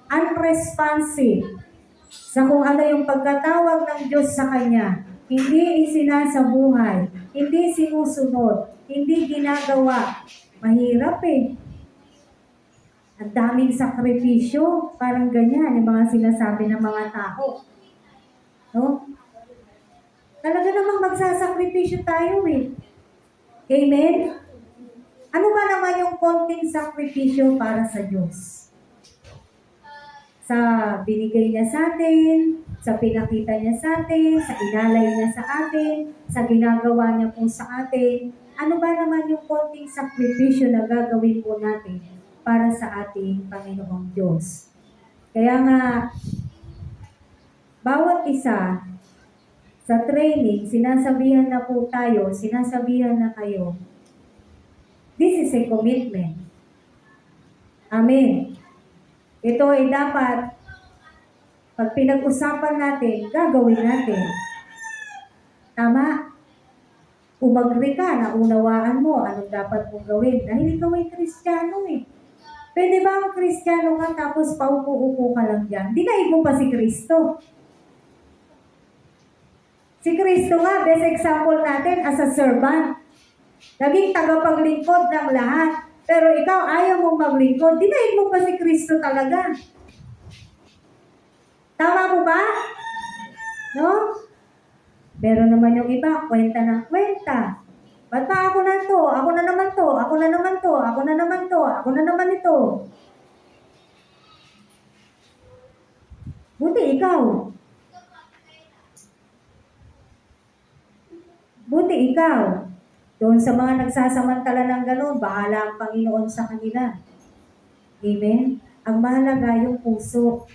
unresponsive sa kung ano yung pagkatawag ng Diyos sa kanya, hindi isinasabuhay, hindi sinusunod, hindi ginagawa, mahirap eh. Ang daming sakripisyo, parang ganyan, yung mga sinasabi ng mga tao. No? Talaga namang magsasakripisyo tayo eh. Amen? Ano ba naman yung konting sakripisyo para sa Diyos? Sa binigay niya sa atin, sa pinakita niya sa atin, sa inalay niya sa atin, sa ginagawa niya po sa atin, ano ba naman yung konting sakripisyo na gagawin po natin para sa ating Panginoong Diyos? Kaya nga, bawat isa, sa training, sinasabihan na po tayo, sinasabihan na kayo, this is a commitment. Amen. Ito ay dapat, pag pinag-usapan natin, gagawin natin. Tama? Umagri ka, naunawaan mo anong dapat mong gawin. Dahil ikaw ay Kristiyano eh. Pwede ba ang Kristiyano ka tapos paupo-upo ka lang dyan? Dinaig mo pa si Kristo. Si Kristo nga, best example natin as a servant. Naging tagapaglingkod ng lahat. Pero ikaw ayaw mong maglingkod. Dinaig mo pa si Kristo talaga. Tama mo ba? No? Pero naman yung iba, kwenta ng kwenta. Ba't pa ako na to? Ako na naman to. Ako na naman to. Ako na naman to. Ako na naman ito. Buti ikaw. Buti ikaw. Doon sa mga nagsasamantala ng gano'n, bahala ang Panginoon sa kanila. Amen? Ang mahalaga yung puso.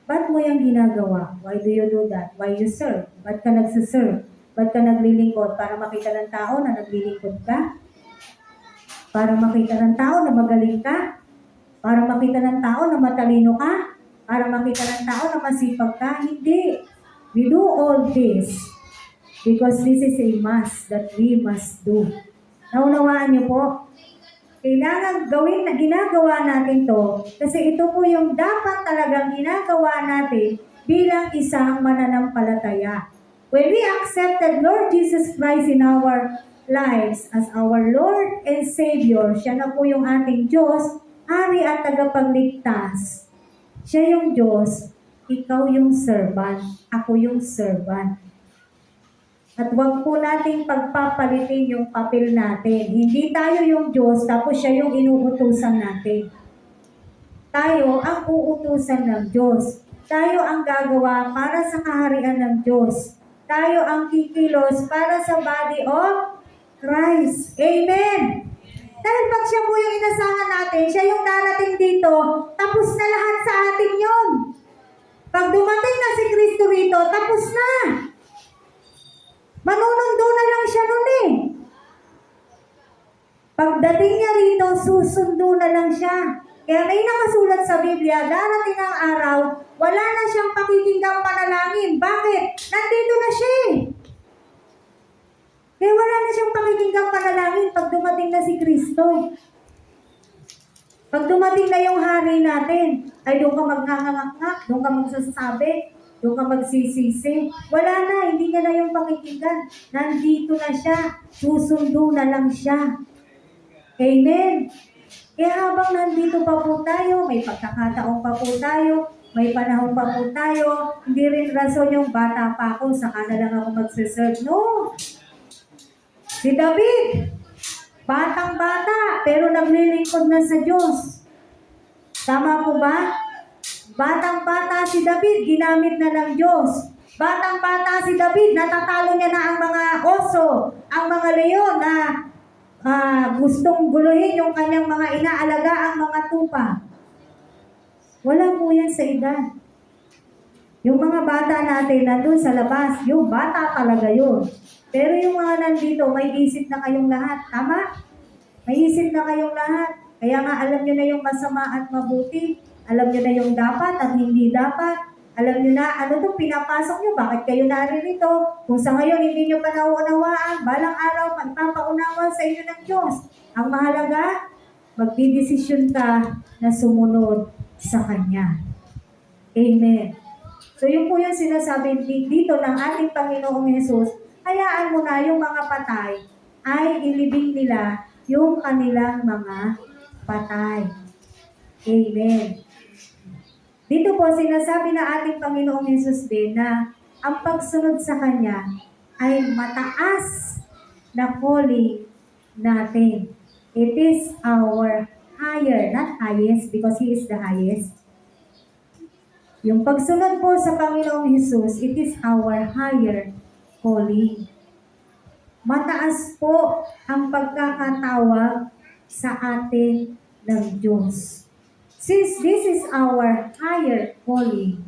Ba't mo yung ginagawa? Why do you do that? Why you serve? Ba't ka nagsiserve? Ba't ka naglilingkod? Para makita ng tao na naglilingkod ka? Para makita ng tao na magaling ka? Para makita ng tao na matalino ka? Para makita ng tao na masipag ka? Hindi. We do all this because this is a must that we must do. Naunawaan niyo po? Kailangan gawin na ginagawa natin to kasi ito po yung dapat talagang ginagawa natin bilang isang mananampalataya. When we accepted Lord Jesus Christ in our lives as our Lord and Savior, siya na po yung ating Diyos, Hari at tagapagligtas. Siya yung Diyos, ikaw yung servant, ako yung servant. At huwag po nating pagpapalitin yung papel natin. Hindi tayo yung Diyos, tapos siya yung inuutusan natin. Tayo ang uutusan ng Diyos. Tayo ang gagawa para sa kaharian ng Diyos. Tayo ang kikilos para sa body of Christ. Amen! Dahil pag siya po yung inasahan natin, siya yung darating dito, tapos na lahat sa atin yun. Pag dumating na si Kristo rito, tapos na. Manunundo na lang siya nun eh. Pagdating niya rito, susundo na lang siya. Kaya may nakasulat sa Biblia, darating ang araw, wala na siyang pakikinggang panalangin. Bakit? Nandito na siya eh. Kaya wala na siyang pakikinggang panalangin pag dumating na si Kristo. Pag dumating na yung hari natin, ay doon ka magngangangak, doon ka magsasabi, doon ka magsisisi. Wala na, hindi niya na yung pakikinggan. Nandito na siya, susundo na lang siya. Amen. Kaya habang nandito pa po tayo, may pagkakataon pa po tayo, may panahon pa po tayo, hindi rin rason yung bata pa ako, saka na lang ako magsiserve. No! Si David, batang-bata, pero naglilingkod na sa Diyos. Tama po ba? Batang-bata si David, ginamit na ng Diyos. Batang-bata si David, natatalo niya na ang mga oso, ang mga leon na gustong guluhin yung kanyang mga inaalaga ang mga tupa. Wala po yan sa edad. Yung mga bata natin nandun sa labas, yung bata talaga yun. Pero yung mga nandito, may isip na kayong lahat. Tama? May isip na kayong lahat. Kaya nga alam nyo na yung masama at mabuti. Alam nyo na yung dapat at hindi dapat. Alam nyo na ano itong pinapasok nyo, bakit kayo naririto. Kung sa ngayon hindi nyo pa nauunawaan, balang araw magpapaunawa sa inyo ng Diyos. Ang mahalaga, magdidesisyon ka na sumunod sa Kanya. Amen. So yun po yung sinasabi dito ng ating Panginoong Hesus, hayaan mo na yung mga patay ay ilibing nila yung kanilang mga patay. Amen. Dito po sinasabi na ating Panginoong Hesus din na ang pagsunod sa Kanya ay mataas na calling natin. It is our higher, not highest because He is the highest. Yung pagsunod po sa Panginoong Hesus, it is our higher calling. Mataas po ang pagkakatawag sa atin ng Diyos. Since this is our higher calling,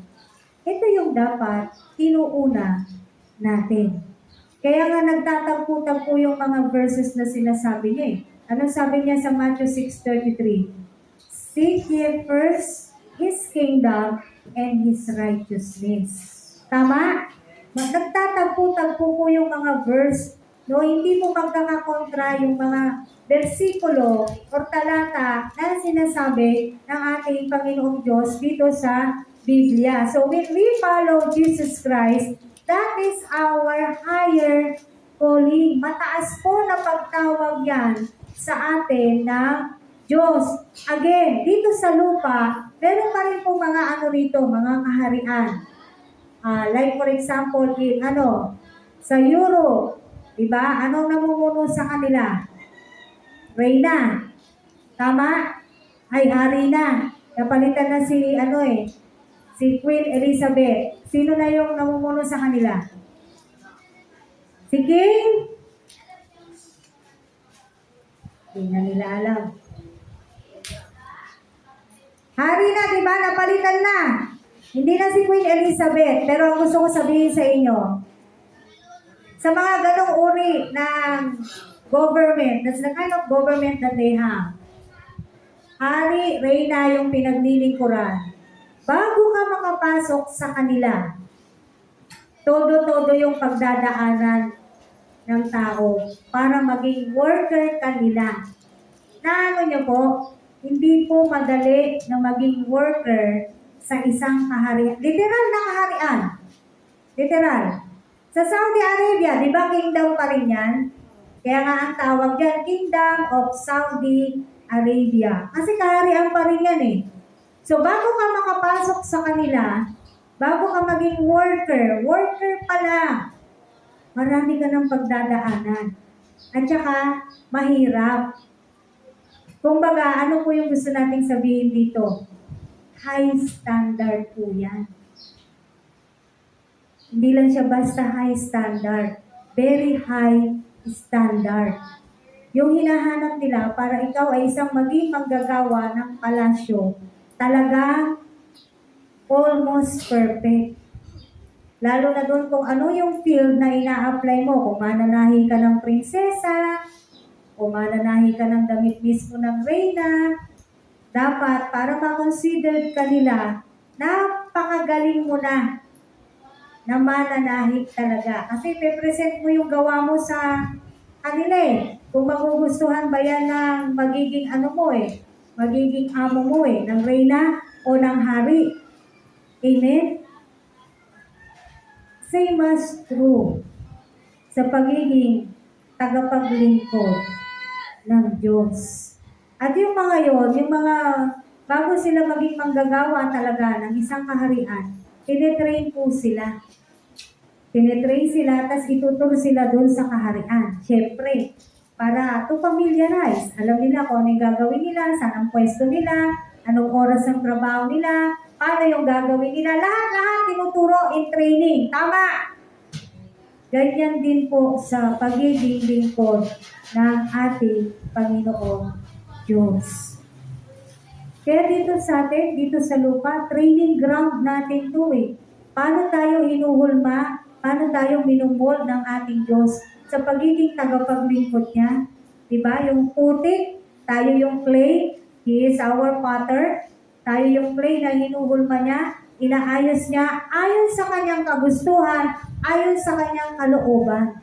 ito yung dapat inuuna natin. Kaya nga nagtatagpo-tagpo yung mga verses na sinasabi niya eh. Anong sabi niya sa Matthew 6:33? Seek ye first His kingdom and His righteousness. Tama? Nagtatagpo-tagpo po yung mga verse. No, hindi po magkakakontra yung mga versikulo o talata na sinasabi ng ating Panginoong Diyos dito sa Biblia. So when we follow Jesus Christ, that is our higher calling. Mataas po na pagtawag yan sa atin ng Diyos. Again, dito sa lupa, meron pa rin po mga ano rito, mga kaharian. Like for example, sa Europe, diba? Anong namumuno sa kanila? Reyna. Tama? Ay, hari na. Napalitan na si Queen Elizabeth. Sino na yung namumuno sa kanila? Si King? Hindi na nila alam. Hari na, di ba? Napalitan na. Hindi na si Queen Elizabeth. Pero ang gusto ko sabihin sa inyo, sa mga ganong uri ng government, that's the kind of government that they have. Hari, reyna yung pinaglilingkuran. Bago ka makapasok sa kanila, todo-todo yung pagdadaanan ng tao para maging worker kanila. Na ano nyo po, hindi po madali na maging worker sa isang kaharian. Literal na kaharian. Literal. Sa Saudi Arabia, di ba kingdom pa rin yan? Kaya nga ang tawag dyan, Kingdom of Saudi Arabia. Kasi kaharian pa rin yan eh. So bago ka makapasok sa kanila, bago ka maging worker pa lang, marami ka ng pagdadaanan. At saka, mahirap. Kumbaga, ano po yung gusto nating sabihin dito? High standard po yan. Hindi lang siya basta high standard. Very high standard. Yung hinahanap nila para ikaw ay isang maging manggagawa ng palasyo, talagang almost perfect. Lalo na doon kung ano yung field na ina-apply mo. Kung mananahi ka ng prinsesa, kung mananahi ka ng damit mismo ng reyna, dapat para ma-consider ka nila, napakagaling mo na mananahi talaga. Kasi pe-present mo yung gawa mo sa kanila eh. Kung magugustuhan ba yan ng magiging ano mo eh, magiging amo mo ng reyna o ng hari. Amen? Same as true sa pagiging tagapaglingkod ng Diyos. At yung mga yon, yung mga bago sila maging manggagawa talaga ng isang kaharian, tinetrain po sila. Tinetrain sila, tapos ituturo sila doon sa kaharian. Siyempre, para to familiarize. Alam nila kung ano yung gagawin nila, saan ang pwesto nila, anong oras ang trabaho nila, paano yung gagawin nila. Lahat-lahat tinuturo in training. Tama! Ganyan din po sa pagiging lingkod ng ating Panginoong Diyos. Kaya dito sa atin, dito sa lupa, training ground natin to Paano tayo hinuhulma, paano tayo minumold ng ating Diyos sa pagiging tagapaglingkod niya. Diba? Yung putik, tayo yung clay, He is our potter, tayo yung clay na hinuhulma niya, inaayos niya ayon sa kanyang kagustuhan, ayon sa kanyang kalooban.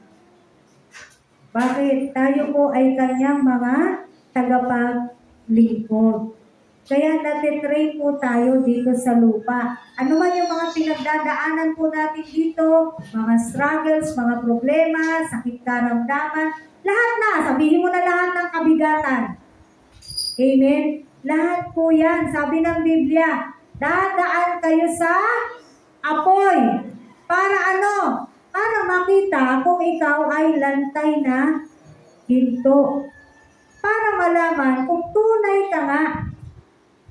Bakit? Tayo po ay kanyang mga tagapaglingkod. Kaya natitrain po tayo dito sa lupa. Ano man yung mga pinagdadaanan po natin dito, mga struggles, mga problema, sakit karamdaman, lahat na, sabihin mo na lahat ng kabigatan. Amen? Lahat po yan, sabi ng Biblia, dadaan kayo sa apoy. Para ano? Para makita kung ikaw ay lantay na ginto. Para malaman kung tunay ka nga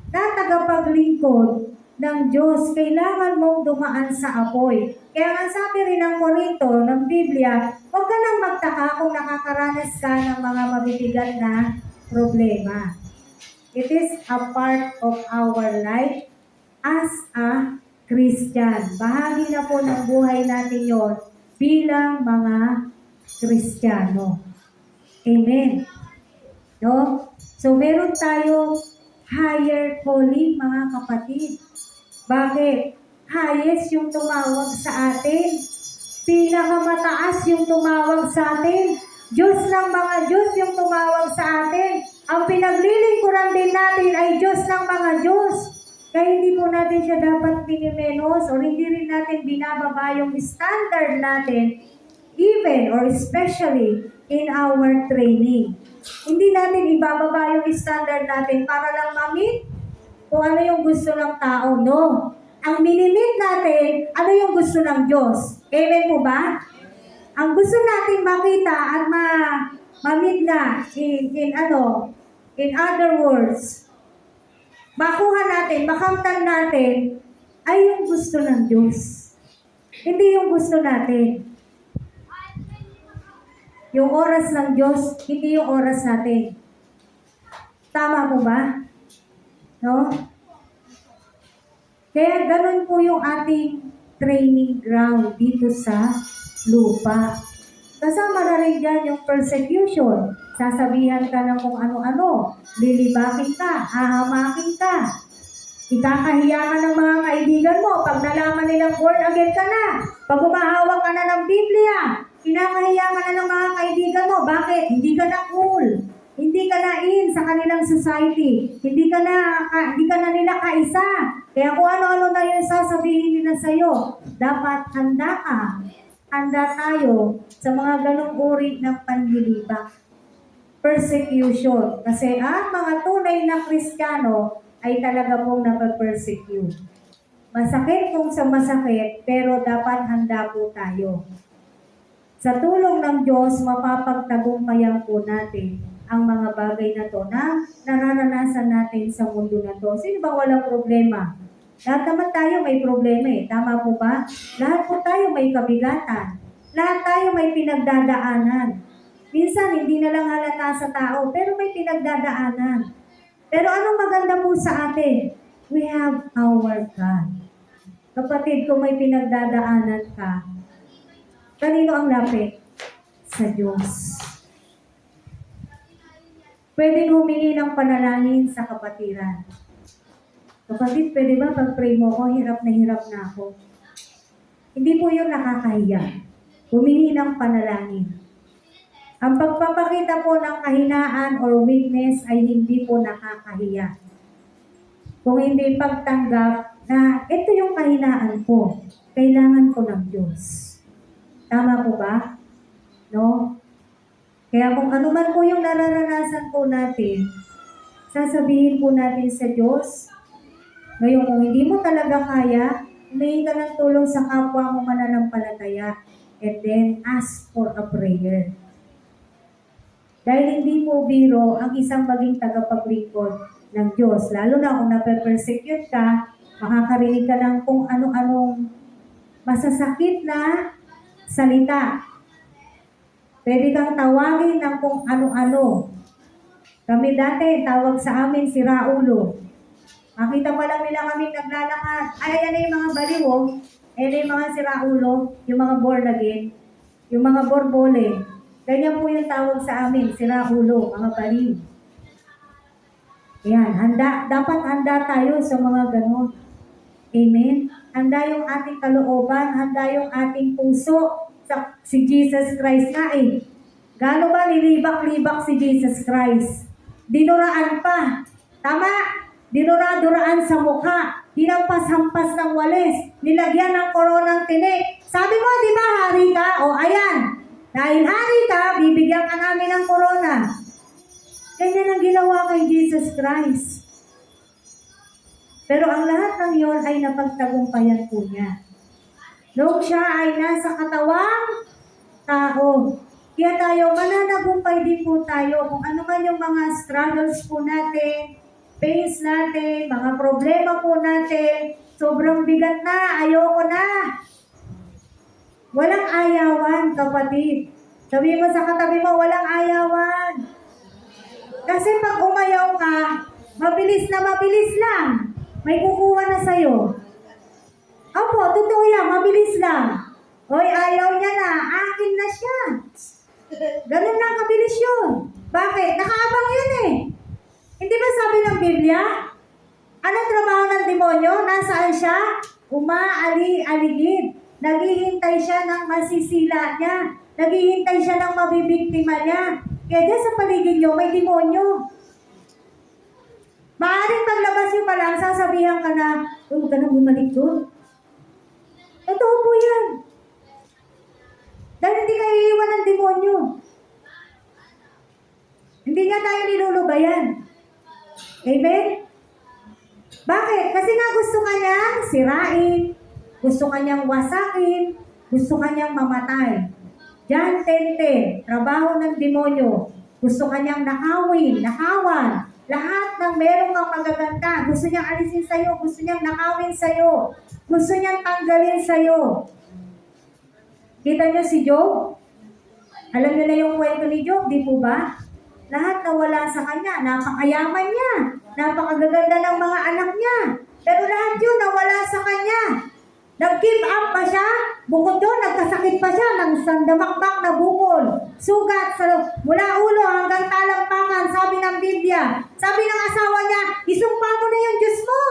na tagapaglingkod ng Diyos, kailangan mong dumaan sa apoy. Kaya nga sabi rin ng Korinto, ng Biblia, huwag ka nang magtaka kung nakakaranas ka ng mga mabibigat na problema. It is a part of our life as a Christian. Bahagi na po ng buhay natin yon bilang mga Kristiyano. Amen. No? So, meron tayo higher calling, mga kapatid. Bakit? Highest yung tumawag sa atin. Pinakamataas yung tumawag sa atin. Diyos ng mga Diyos yung tumawag sa atin. Ang pinaglilingkuran din natin ay Diyos ng mga Diyos. Kaya hindi po natin siya dapat minimenos o hindi rin natin binababa yung standard natin, even or especially in our training. Hindi natin ibababa yung standard natin para lang ma-meet kung ano yung gusto ng tao. No. Ang minimit natin, ano yung gusto ng Diyos. Amen po ba? Ang gusto natin makita at ma-meet na in other words, makuha natin, makamtan natin, ay yung gusto ng Diyos. Hindi yung gusto natin. Yung oras ng Diyos, hindi yung oras natin. Tama po ba? No? Kaya ganun po yung ating training ground dito sa lupa. Kasama na rin dyan yung persecution. Sasabihan ka ng kung ano-ano. Lilibakin ka, hahamakin ka. Ikakahiya ka ng mga kaibigan mo pag nalaman nilang born again ka na. Pag humahawak ka na ng Biblia, kinakahiya ka na ng mga kaibigan mo. Bakit? Hindi ka na cool. Hindi ka na in sa kanilang society. Hindi ka na nila kaisa. Kaya kung ano-ano na yung sasabihin nila sa'yo, dapat handa ka. Handa tayo sa mga ganong uri ng panlilibak. Persecution. Kasi ang mga tunay na Kristiyano ay talaga pong napapersecute. Masakit kung sa masakit, pero dapat handa po tayo. Sa tulong ng Diyos, mapapagtagumpayan po natin ang mga bagay na to na nararanasan natin sa mundo na to. Sino ba walang problema? Lahat naman tayo may problema Tama po ba? Lahat po tayo may kabigatan. Lahat tayo may pinagdadaanan. Minsan, hindi na lang halata sa tao, pero may pinagdadaanan. Pero anong maganda po sa atin? We have our God. Kapatid, kung may pinagdadaanan ka, kanino ang lapit? Sa Diyos. Pwedeng humingi ng panalangin sa kapatiran. Kapatid, pwede ba pag-pray mo ko, hirap na ako? Hindi po yung nakakahiya. Humingi ng panalangin. Ang pagpapakita po ng kahinaan or weakness ay hindi po nakakahiya. Kung hindi pagtanggap na ito yung kahinaan ko, kailangan ko ng Diyos. Tama po ba? No? Kaya kung ano man po yung nararanasan po natin, sasabihin po natin sa Diyos. Ngayon, kung hindi mo talaga kaya, humingi ka ng tulong sa kapwa mo mananampalataya. And then, ask for a prayer. Dahil hindi mo biro ang isang maging tagapaglingkod ng Diyos. Lalo na kung nape-persecute ka, makakarinig ka ng kung ano-anong masasakit na salita. Pwede kang tawagin ng kung ano-ano. Kami dati, tawag sa amin si Raulo. Makita pa lang nila kami naglalakad. Ay, yan na yung mga baliwo. Ayan na yung mga si Raulo, yung mga born again, yung mga borbole. Ganyan po yung tawag sa amin, si Raulo, mga baliw. Ayan, dapat handa tayo sa mga ganon. Amen? Handa yung ating kalooban, handa yung ating puso. Si Jesus Christ nga eh. Gano ba nilibak-libak si Jesus Christ? Dinuraan pa. Tama? Dinura-duraan sa mukha. Hinampas-hampas ng walis. Nilagyan ng koronang tinik. Sabi mo, di ba, hari ka? O, ayan. Dahil hari ka, bibigyan ka namin ng korona. Ganyan ang ginawa kay Jesus Christ. Pero ang lahat ng yon ay napagtagumpayan po niya. Noong siya ay nasa katawang tao. Kaya tayo, mananagumpay din po tayo kung ano man yung mga struggles po natin, pains natin, mga problema po natin. Sobrang bigat na, ayoko na. Walang ayawan, kapatid. Sabi mo sa katabi mo, walang ayawan. Kasi pag umayaw ka, mabilis lang. May kukuha na sa'yo. Opo, totoo yan, mabilis lang. Hoy, ayaw niya na, akin na siya. Ganun lang kabilis yun. Bakit? Nakaabang yun eh. Hindi ba sabi ng Biblia? Anong trabaho ng demonyo? Nasaan siya? Umaali-aligid. Naghihintay siya ng masisila niya. Naghihintay siya ng mabibiktima niya. Kaya dyan sa paligid niyo, may demonyo. Maaaring paglabas niyo pa lang, sasabihan ka na, huwag ka nang bumalik doon. Totoo po yan. Dahil hindi kayo iiwan ng demonyo. Hindi nga tayo nilulubayan. Amen? Bakit? Kasi nga gusto ka niyang sirain, gusto ka niyang wasakin, gusto ka niyang mamatay. John 10:10, trabaho ng demonyo. Gusto ka niyang nakawin, nakawan. Lahat ng meron kang magaganda, gusto niyang alisin sa'yo, gusto niyang nakawin sa'yo, gusto niyang tanggalin sa'yo. Kita niyo si Job? Alam niyo na yung kwento ni Job, di po ba? Lahat nawala sa kanya, napakayaman niya, napakagaganda ng mga anak niya. Pero lahat yun nawala sa kanya. Nag-give up pa siya, bukod doon, nagkasakit pa siya ng sandamakbak na bukol. Sugat mula ulo hanggang talampakan, sabi ng Biblia. Sabi ng asawa niya, isumpa mo na yung Diyos mo.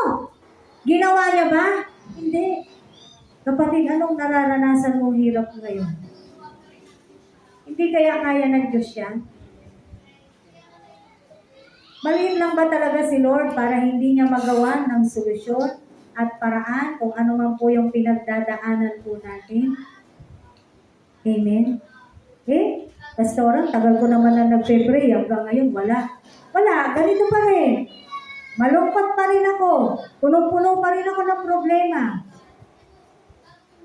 Ginawa niya ba? Hindi. Kapatid, anong nararanasan mo hirap ngayon? Hindi kaya kaya ng Diyos yan? Maliit lang ba talaga si Lord para hindi niya magawa ng solusyon at paraan kung ano man po yung pinagdadaanan po natin? Amen? Pastoran, tagal ko naman na nagpe-pray. Hanggang ngayon, wala. Wala, ganito pa rin. Malungkot pa rin ako. Punong-puno pa rin ako ng problema.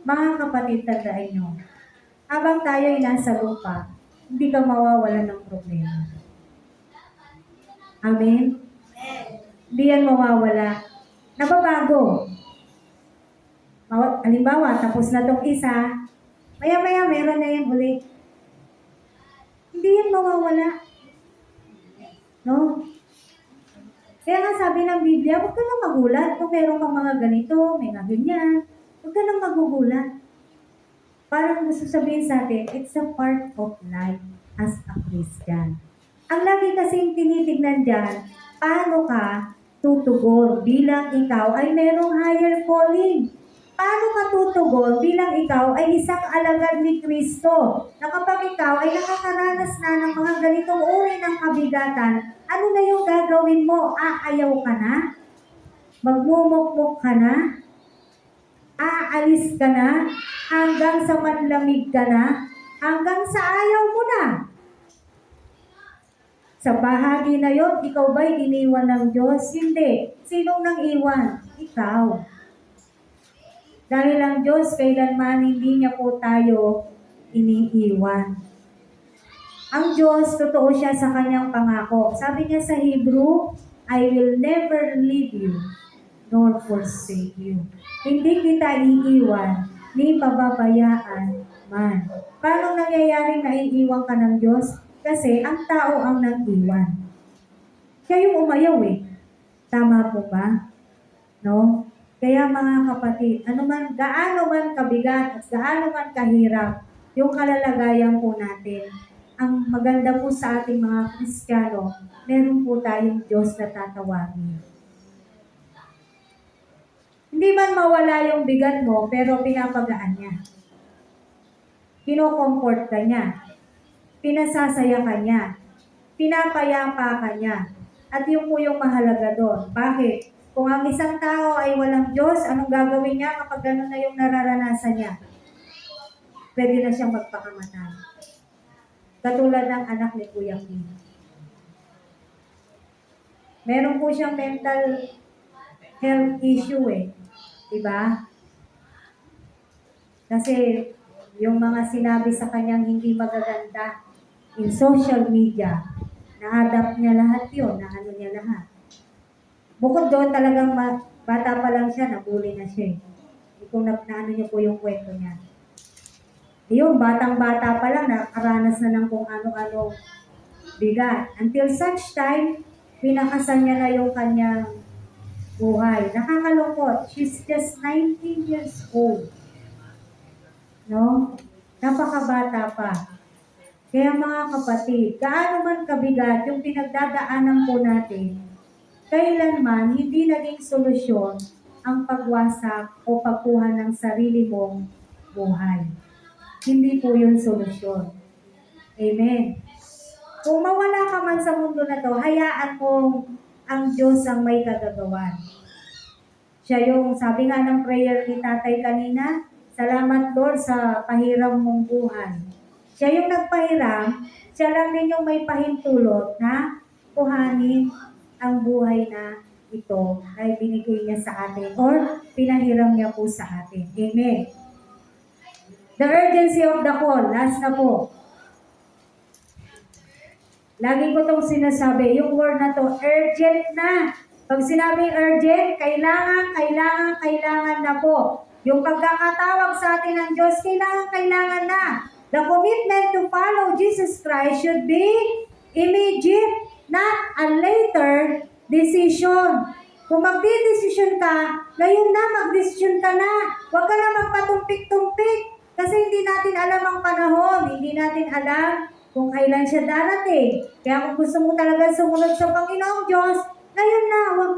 Mga kapatid, tandaan nyo, habang tayo ay nasa lupa, hindi ka mawawalan ng problema. Amen? Hindi yan mawawala. Nababago. Halimbawa, tapos na tong isa, maya-maya meron na yan ulit. Hindi yan mawawala. No? Kaya nga sabi ng Biblia, huwag ka nang magulat kung meron kang mga ganito, may mga ganyan. Huwag ka nang magugulat. Parang gusto sabihin sa atin, it's a part of life as a Christian. Ang lagi kasing tinitignan dyan, paano ka tutugon bilang ikaw ay merong higher calling. paano ka tutugon bilang ikaw ay isang alagad ni Kristo? Na kapag ikaw ay nakakaranas na ng mga ganitong uri ng kabigatan, ano na yung gagawin mo? Aayaw ka na? Magmumukmuk ka na? Aalis ka na? Hanggang sa manlamig ka na? Hanggang sa ayaw mo na? Sa bahagi na yon, ikaw ba'y iniwan ng Diyos? Hindi. Sinong nang iwan? Ikaw. Dahil ang Diyos kailanman hindi niya po tayo iniiwan. Ang Diyos, totoo siya sa kanyang pangako. Sabi niya sa Hebrew, I will never leave you nor forsake you. Hindi kita iiwan, ni pababayaan man. Paano nangyayaring naiiwan ka ng Diyos? Kasi ang tao ang nag-iwan. Siya yung umayaw eh. Tama po ba? No? Kaya mga kapatid, gaano man kabigat at gaano man kahirap yung kalalagayan po natin, ang maganda po sa ating mga Kristiyano, meron po tayong Diyos na tatawagin. Hindi man mawala yung bigat mo, pero pinapagaan niya. Kino-comfort ka niya. Pinasasaya ka niya. Pinapayapa ka niya. At yun po yung mahalaga doon. Bakit? Kung ang isang tao ay walang Diyos, anong gagawin niya kapag gano'n na yung nararanasan niya? Pwede na siyang magpakamatay. Katulad ng anak ni Kuya Kim. Meron po siyang mental health issue eh. Diba? Kasi yung mga sinabi sa kanyang hindi magaganda in social media, na-adapt niya lahat yun, na-ano niya lahat. Bukod doon talagang bata pa lang siya, nabuli na siya. Kung naano niyo po yung kwento niya. Yung batang-bata pa lang, nakaranas na ng kung ano-ano bigat. Until such time, pinakasan niya na yung kanyang buhay. Nakakalungkot. She's just 19 years old. No? Napakabata pa. Kaya mga kapatid, gaano man kabigat yung pinagdadaanan po natin, kailanman hindi naging solusyon ang pagwasak o pagkuha ng sarili mong buhay. Hindi po yun solusyon. Amen. Kung mawala ka man sa mundo na to, hayaan mong ang Diyos ang may kagagawan. Siya yung, sabi nga ng prayer ni Tatay kanina, salamat Lord sa pahiram mong buhay. Siya yung nagpahiram, siya lang din yung may pahintulot na kuhanin ang buhay na ito ay binigay niya sa atin or pinahiram niya po sa atin. Amen. The urgency of the call. Last na po. Lagi ko itong sinasabi, yung word na to, urgent na. Pag sinabing urgent, kailangan na po. Yung pagkakatawag sa atin ng Diyos, kailangan na. The commitment to follow Jesus Christ should be immediate, not a later decision. Kung magdidesisyon ka, ngayon na magdesisyon ka na. Huwag ka na magpatumpik-tumpik. Kasi hindi natin alam ang panahon. Hindi natin alam kung kailan siya darating. Kaya kung gusto mo talaga sumunod sa Panginoong Diyos, ngayon na, huwag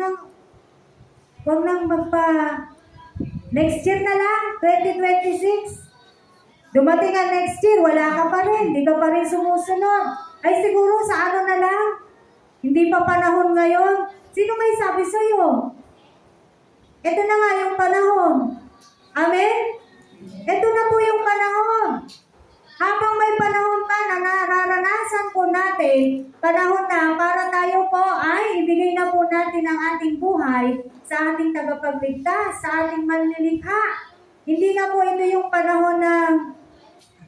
nang next year na lang, 2026. Dumating ang next year, wala ka pa rin, hindi ka pa rin sumusunod. Ay siguro sa ano na lang, hindi pa panahon ngayon. Sino may sabi sa'yo? Ito na nga yung panahon. Amen? Ito na po yung panahon. Habang may panahon pa na nararanasan po natin, panahon na para tayo po ay ibigay na po natin ang ating buhay sa ating tagapagligtas, sa ating manlilikha. Hindi na po ito yung panahon na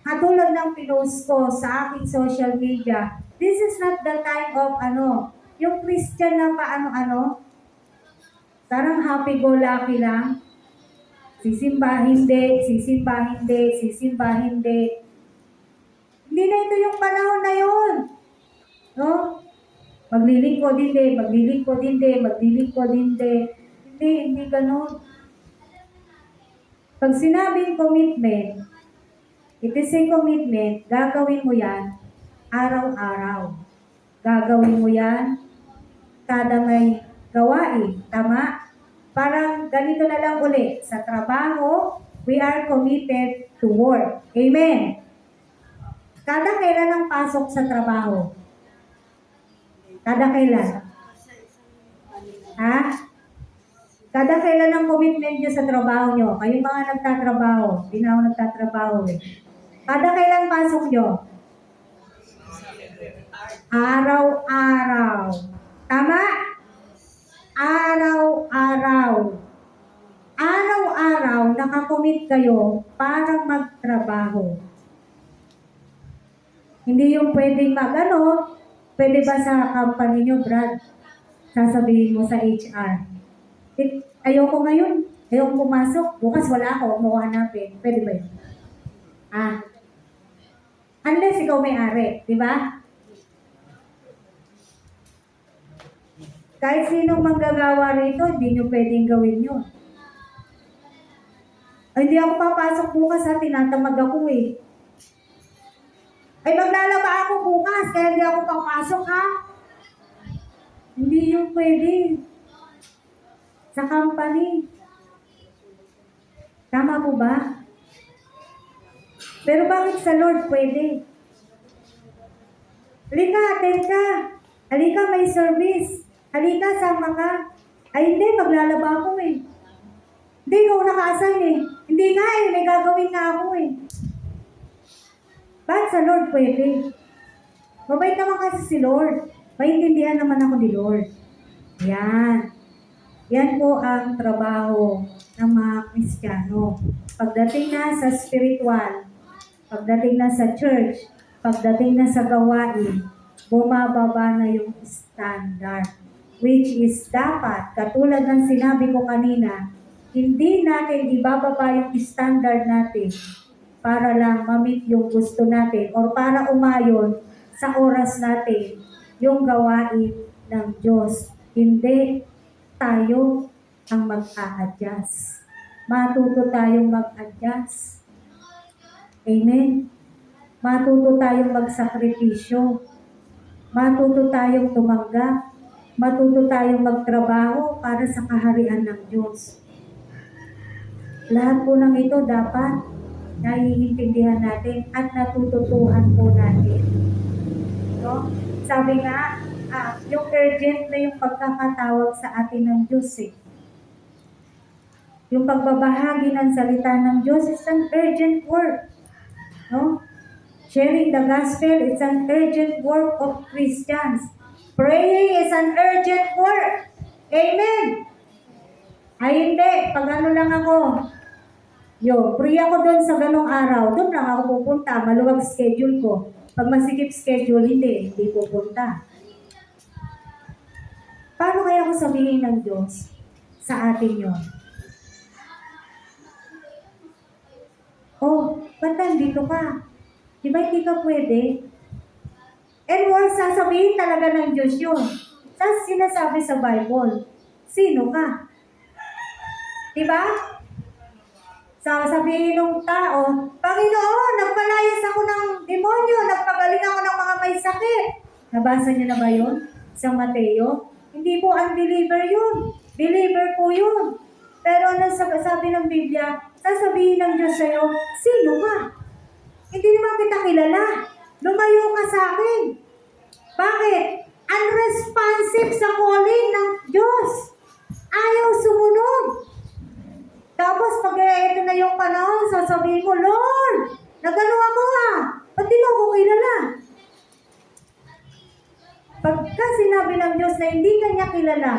katulad ng pinost ko sa aking social media. This is not the time of yung Christian na paano-ano, parang happy-go-lucky lang. Sisimba hindi, sisimba hindi, sisimba hindi. Hindi na ito yung panahon na yun. No? Maglilingkod hindi, maglilingkod hindi, maglilingkod hindi. Hindi ganun. Pag sinabing commitment, it is a commitment, gagawin mo yan araw-araw. Gagawin mo yan kada may gawain. Tama? parang ganito na lang ulit. Sa trabaho, we are committed to work. Amen. Kada kailan ang pasok sa trabaho? Kada kailan? Ha? Kada kailan ang commitment nyo sa trabaho nyo? Kayong mga nagtatrabaho. Hindi na ako nagtatrabaho eh. Kada kailan pasok nyo? Araw-araw. Tama? Araw-araw. Araw-araw, nakakommit kayo para magtrabaho. Hindi yung pwedeng pwede ba sa company nyo, Brad? Sasabihin mo sa HR. Ayoko ngayon. Ayoko pumasok. Bukas wala ako. Huwag mo ko hanapin. Pwede ba yun? Unless ikaw may-ari. Di ba? Kahit sinong manggagawa rito, hindi nyo pwedeng gawin yun. Ay, hindi ako papasok bukas ha. Tinatamad ako eh. Ay, maglalaba ako bukas, kaya hindi ako papasok, ha? Hindi yung pwede. Sa company. Tama po ba? Pero bakit sa Lord pwede? Halika, attend ka. Halika, may service. Halika, sama ka. Ay, hindi, maglalaba ako eh. Hindi, ikaw naka-assign eh. Hindi nga eh, may gagawin nga ako eh. Bakit sa Lord pwede? Mabait naman kasi si Lord. Maintindihan naman ako ni Lord. Yan. Yan po ang trabaho ng mga Kristiyano. Pagdating na sa spiritual, pagdating na sa church, pagdating na sa gawain, bumababa na yung standard. Which is dapat, katulad ng sinabi ko kanina, hindi natin ibababa yung standard natin para lang ma-meet yung gusto natin or para umayon sa oras natin yung gawain ng Diyos. Hindi tayo ang mag-a-adjust. Matuto tayong mag-adjust. Amen? Matuto tayong magsakripisyo. Matuto tayong tumanggap. Matuto tayong magtrabaho para sa kaharian ng Diyos. Lahat po ng ito dapat naiintindihan natin at natututuhan po natin. No? Sabi nga, yung urgent na yung pagkakatawag sa atin ng Diyos eh. Yung pagbabahagi ng salita ng Diyos is an urgent work. No? Sharing the gospel is an urgent work of Christians. Praying is an urgent work. Amen! Ay hindi, pag ano lang ako, free ako doon sa ganong araw. Doon lang ako pupunta. Maluwag schedule ko. Pag masikip schedule, hindi pupunta. Paano kaya ako sabihin ng Diyos sa atin yun? Oh, ba't nandito ka? Di ba hindi ka pwede? And more, sasabihin talaga ng Diyos yun. Sa sinasabi sa Bible, sino ka? Di ba? Sasabihin ng tao, Panginoon, nagpalayas ako ng demonyo, nagpagaling ako ng mga may sakit. Nabasa niyo na ba yun? Sa Mateo? Hindi po unbeliever yun. Believer po yun. Pero ano sabi ng Biblia, sasabihin ng Diyos sa'yo, sino ka? Hindi naman kita kilala. Lumayo ka sa akin. Bakit? Unresponsive sa calling ng Diyos. Ayaw sumunod. Tapos pag ito na yung panahon, sasabihin mo, Lord, nagano ako ba't di mo ako kilala? Pagka sinabi ng Diyos na hindi kanya kilala,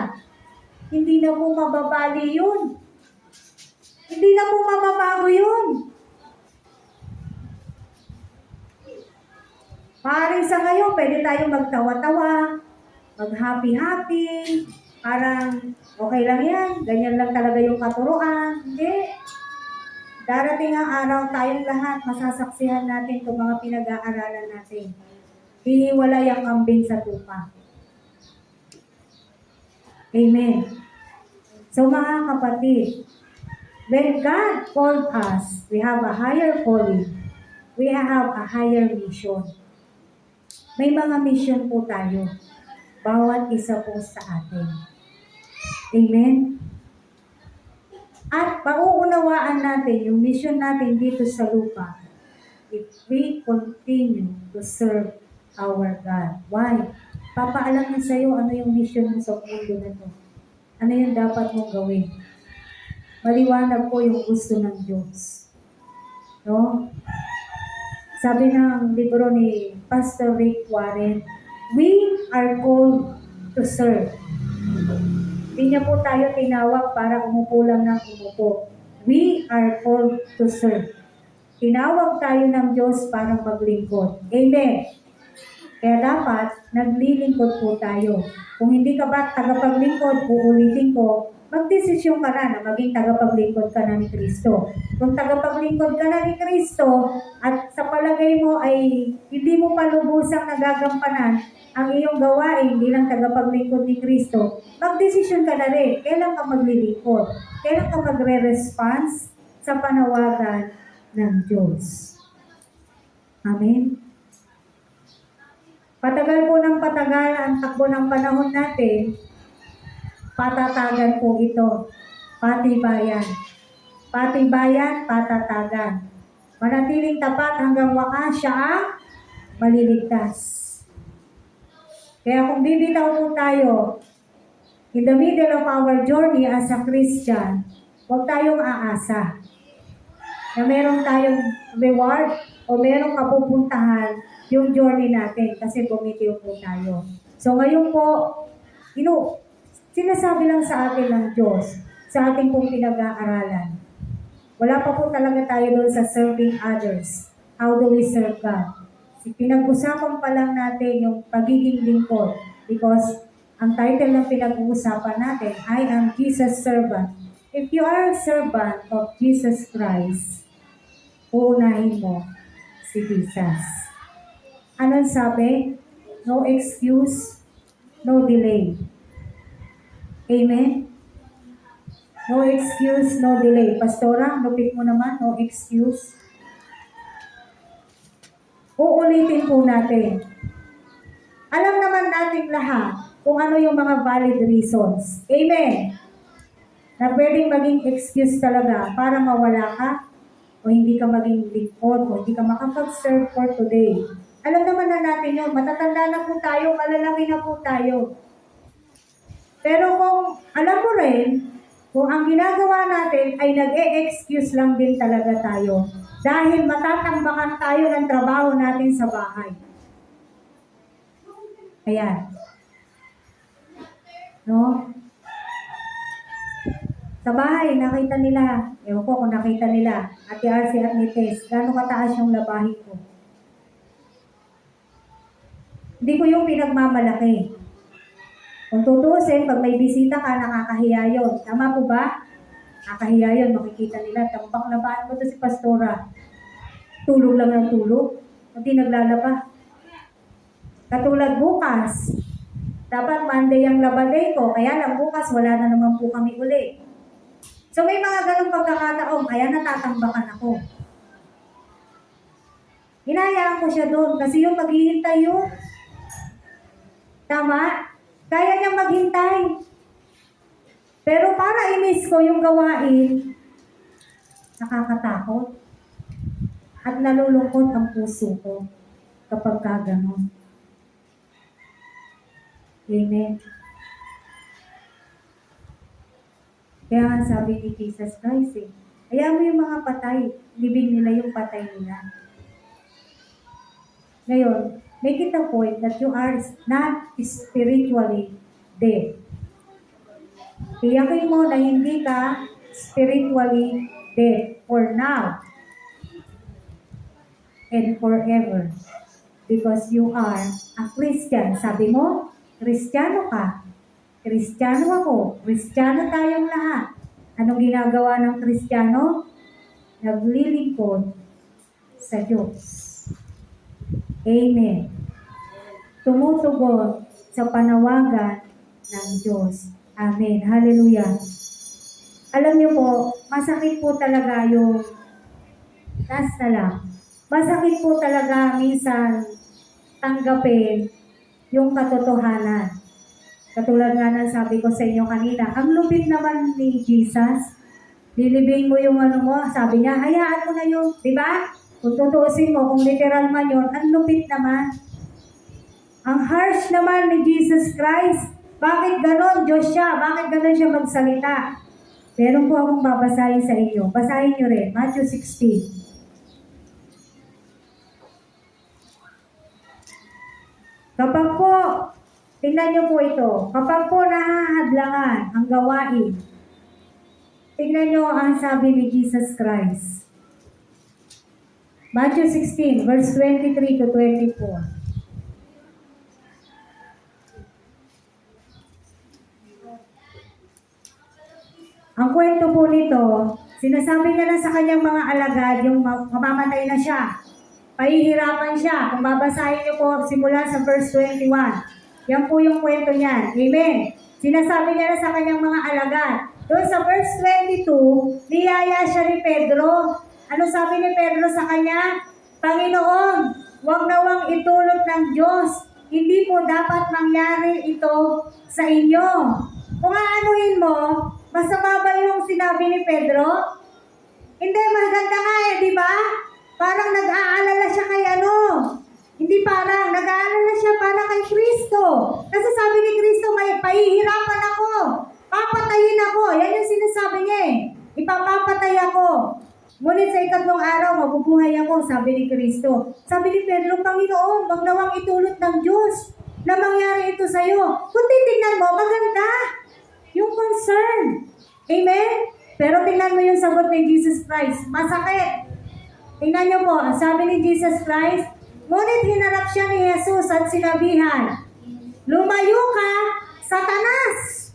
hindi na po mababali yun. Hindi na po mababago yun. Maaaring sa ngayon, pwede tayong magtawa-tawa, mag-happy-happy, parang okay lang yan, ganyan lang talaga yung katuruan. Hindi. Darating ang araw, tayong lahat, masasaksihan natin itong mga pinag-aaralan natin. Hihiwalay ang kambing sa tupa. Amen. So mga kapatid, when God called us, we have a higher calling. We have a higher mission. May mga mission po tayo. Bawat isa po sa atin. Amen? At mauunawaan natin yung mission natin dito sa lupa if we continue to serve our God. Why? Papaalam niya sa'yo ano yung mission mo sa mundo na to. Ano yung dapat mong gawin. Maliwanag po yung gusto ng Diyos. No? Sabi ng libro ni Pastor Rick Warren, we are called to serve. Hindi niya po tayo tinawag para umupo lang ng umupo. We are called to serve. Tinawag tayo ng Diyos para maglingkod. Amen. Kaya dapat, naglilingkod po tayo. Kung hindi ka ba tagapaglingkod, uulitin ko, magdesisyon ka na maging tagapaglingkod ka na ni Kristo. Kung tagapaglingkod ka na ni Kristo, at sa palagay mo ay hindi mo pa lubusang nagagampanan ang iyong gawain bilang tagapaglingkod ni Kristo, magdesisyon ka na rin. Kailan ka maglilingkod? Kailan ka magre-response sa panawagan ng Diyos? Amen. Patagal po ng patagal ang takbo ng panahon natin, patatagan po ito. Patibayan. Patibayan, patatagan. Manatiling tapat hanggang wakas siya ang maliligtas. Kaya kung bibitaw po tayo in the middle of our journey as a Christian, huwag tayong aasa na meron tayong reward o merong kapupuntahan yung journey natin kasi bumitiw po tayo. So ngayon po, sinasabi lang sa atin ng Diyos, sa ating pong pinag-aaralan. Wala pa po talaga tayo doon sa serving others. How do we serve God? Pinag-usapan pa lang natin yung pagiging lingkod because ang title ng pinag-uusapan natin, I am Jesus' servant. If you are a servant of Jesus Christ, uunahin mo si Jesus. Anong sabi? No excuse, no delay. Amen? No excuse, no delay. Pastora, lupit mo naman, no excuse. Uulitin po natin. Alam naman natin lahat kung ano yung mga valid reasons. Amen? Na pwedeng maging excuse talaga para mawala ka o hindi ka maging lingkod o hindi ka makapag-serve for today. Alam naman na natin yun. Matatanda na po tayo, malalaki na po tayo. Pero kung alam mo rin, kung ang ginagawa natin ay nag-e-excuse lang din talaga tayo dahil matatambakan tayo ng trabaho natin sa bahay. Ayan. No? Sa bahay, nakita nila, ewan ko kung nakita nila, Ate RC at ni Tess, gano'ng kataas yung labahin ko. Hindi ko yung pinagmamalaki. Kung tutuusin, pag may bisita ka, nakakahiya yun. Tama po ba? Nakakahiya yun, makikita nila. Tampang labahan mo to si Pastora. Tulog lang ng tulog. Hindi naglalaba. Katulad bukas. Dapat Monday ang labaday ko. Kaya lang bukas, wala na naman po kami uli. So may mga ganong pagkakataon, kaya natatambakan ako. Hinayaan ko siya doon kasi yung maghihintay yun. Tama? Kaya niyang maghintay. Pero para i-miss ko yung gawain, nakakatakot. At nalulungkot ang puso ko kapag kaganon. Amen. Kaya nga sabi ni Jesus Christ, hayaan mo yung mga patay, libing nila yung patay nila. Ngayon, make it a point that you are not spiritually dead. Iyakin mo na hindi ka spiritually dead for now and forever. Because you are a Christian. Sabi mo, Kristiyano ka. Kristiyano ako. Kristiyano tayong lahat. Anong ginagawa ng Kristiyano? Naglilingkod sa Diyos. Amen. Tumutugon sa panawagan ng Diyos. Amen. Hallelujah. Alam niyo po, masakit po talaga yung last na lang. Masakit po talaga minsan tanggapin yung katotohanan. Katulad nga ng sabi ko sa inyo kanina, ang lupit naman ni Jesus, Lilibing mo yung ano mo, sabi niya, hayaan mo na yung, di ba? Kung tutuusin mo, kung literal man yun, ang lupit naman. Ang harsh naman ni Jesus Christ. Bakit ganon? Diyos siya. Bakit ganon siya magsalita? Meron po akong babasahin sa inyo. Basahin nyo rin. Matthew 16. Kapag po, tingnan nyo po ito. Kapag po nahahadlangan ang gawain, tingnan nyo ang sabi ni Jesus Christ. Matthew 16, verse 23 to 24. Ang kwento po nito, sinasabi niya na sa kanyang mga alagad yung mamamatay na siya. Pahihirapan siya. Kung babasahin niyo po simula sa verse 21. Yan po yung kwento niyan. Amen. Sinasabi niya na sa kanyang mga alagad. Doon sa verse 22, niyaya siya ni Pedro. Ano sabi ni Pedro sa kanya? Panginoon, wag na wang itulot ng Diyos. Hindi po dapat mangyari ito sa inyo. Kung aanuhin mo, masama ba yung sinabi ni Pedro? Hindi, maganda nga di ba? Parang nag-aalala siya kay ano. Hindi parang, nag-aalala siya para kay Kristo. Kasi sabi ni Kristo, may pahihirapan ako. Papatayin ako. Yan yung sinasabi niya eh. Ipapapatay ako. Ngunit sa ikatlong araw, mabubuhay ako, sabi ni Kristo. Sabi ni Pedro, Panginoon, wag nawang itulot ng Diyos na mangyari ito sa'yo. Kung titignan mo, maganda. Yung concern. Amen? Pero tingnan mo yung sagot ni Jesus Christ. Masakit. Tingnan nyo po, ang sabi ni Jesus Christ, ngunit hinarap siya ni Jesus at sinabihan, lumayo ka, Satanas!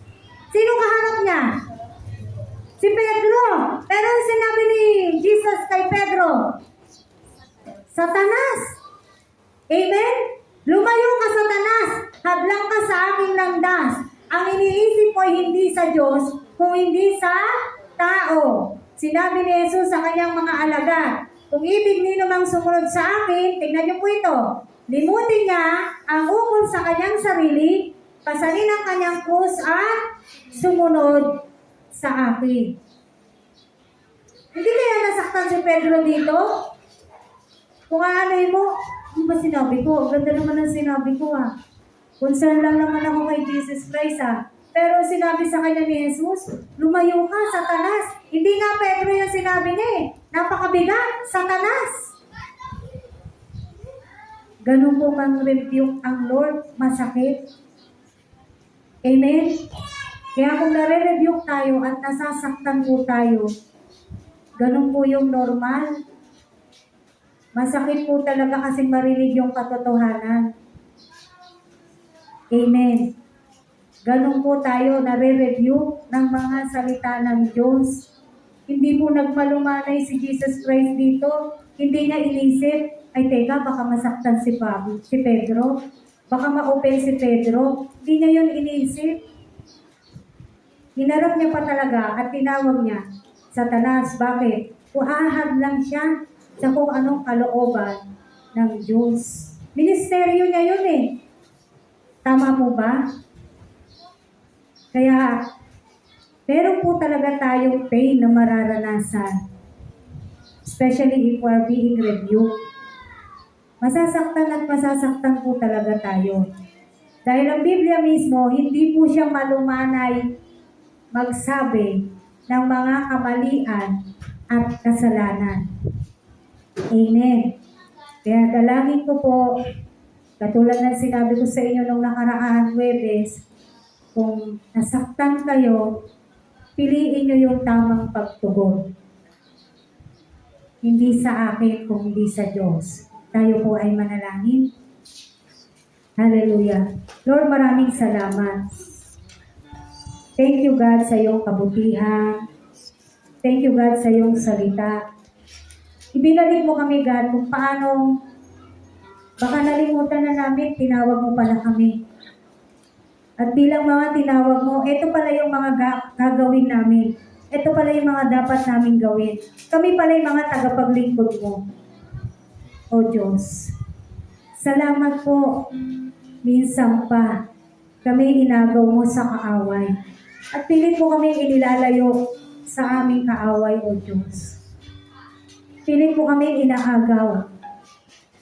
Sino kaharap niya? Si Pedro. Pero sinabi ni Jesus kay Pedro, Satanas! Amen? Lumayo ka, Satanas! Hadlang ka sa aking landas. Ang iniisip mo hindi sa Diyos, kung hindi sa tao. Sinabi ni Jesus sa kanyang mga alagad, kung ibig niyo namang sumunod sa akin, tingnan niyo po ito, limutin niya ang ukol sa kanyang sarili, pasalin ang kanyang krus at sumunod sa akin. Hindi kaya nasaktan si Pedro dito? Kung aanay mo, ano ba sinabi ko? Ganda naman ang sinabi ko Concern lang naman ako kay Jesus Christ Pero sinabi sa kanya ni Jesus, lumayo ka, Satanas. Hindi nga Pedro yung sinabi niya Napakabigat, Satanas. Ganun po mang rebuke ang Lord, masakit. Amen? Kaya kung nare-rebuke tayo at nasasaktan po tayo, ganun po yung normal. Masakit po talaga kasing marinig yung katotohanan. Amen. Ganun po tayo nare-review ng mga salita ng Diyos. Hindi po nagmalumanay si Jesus Christ dito. Hindi niya inisip, ay teka, baka masaktan si Pedro. Baka ma-open si Pedro. Hindi niya yun inisip. Hinarap niya pa talaga at tinawag niya, Satanas, bakit? Uahad lang siya sa kung anong kalooban ng Diyos. Ministeryo niya yun Tama po ba? Kaya, meron po talaga tayong pain na mararanasan. Especially if we are being rebuked. Masasaktan at masasaktan po talaga tayo. Dahil ang Biblia mismo, hindi po siya malumanay magsabi ng mga kamalian at kasalanan. Amen. Kaya dalangin ko po, katulad ng sinabi ko sa inyo nung nakaraang Huwebes, kung nasaktan kayo, piliin nyo yung tamang pagtugon. Hindi sa akin, kung hindi sa Diyos. Tayo po ay manalangin. Hallelujah. Lord, maraming salamat. Thank you, God, sa iyong kabutihan. Thank you, God, sa iyong salita. Ibinalik mo kami, God, kung paano baka nalimutan na namin, tinawag mo pala kami. At bilang mga tinawag mo, ito pala yung mga gagawin namin. Ito pala yung mga dapat namin gawin. Kami pala yung mga tagapaglingkod mo. O Diyos, salamat po. Minsan pa, kami inagaw mo sa kaaway. At pilit mo kami inilalayo sa aming kaaway, O Diyos. Pilit mo kami inaagaw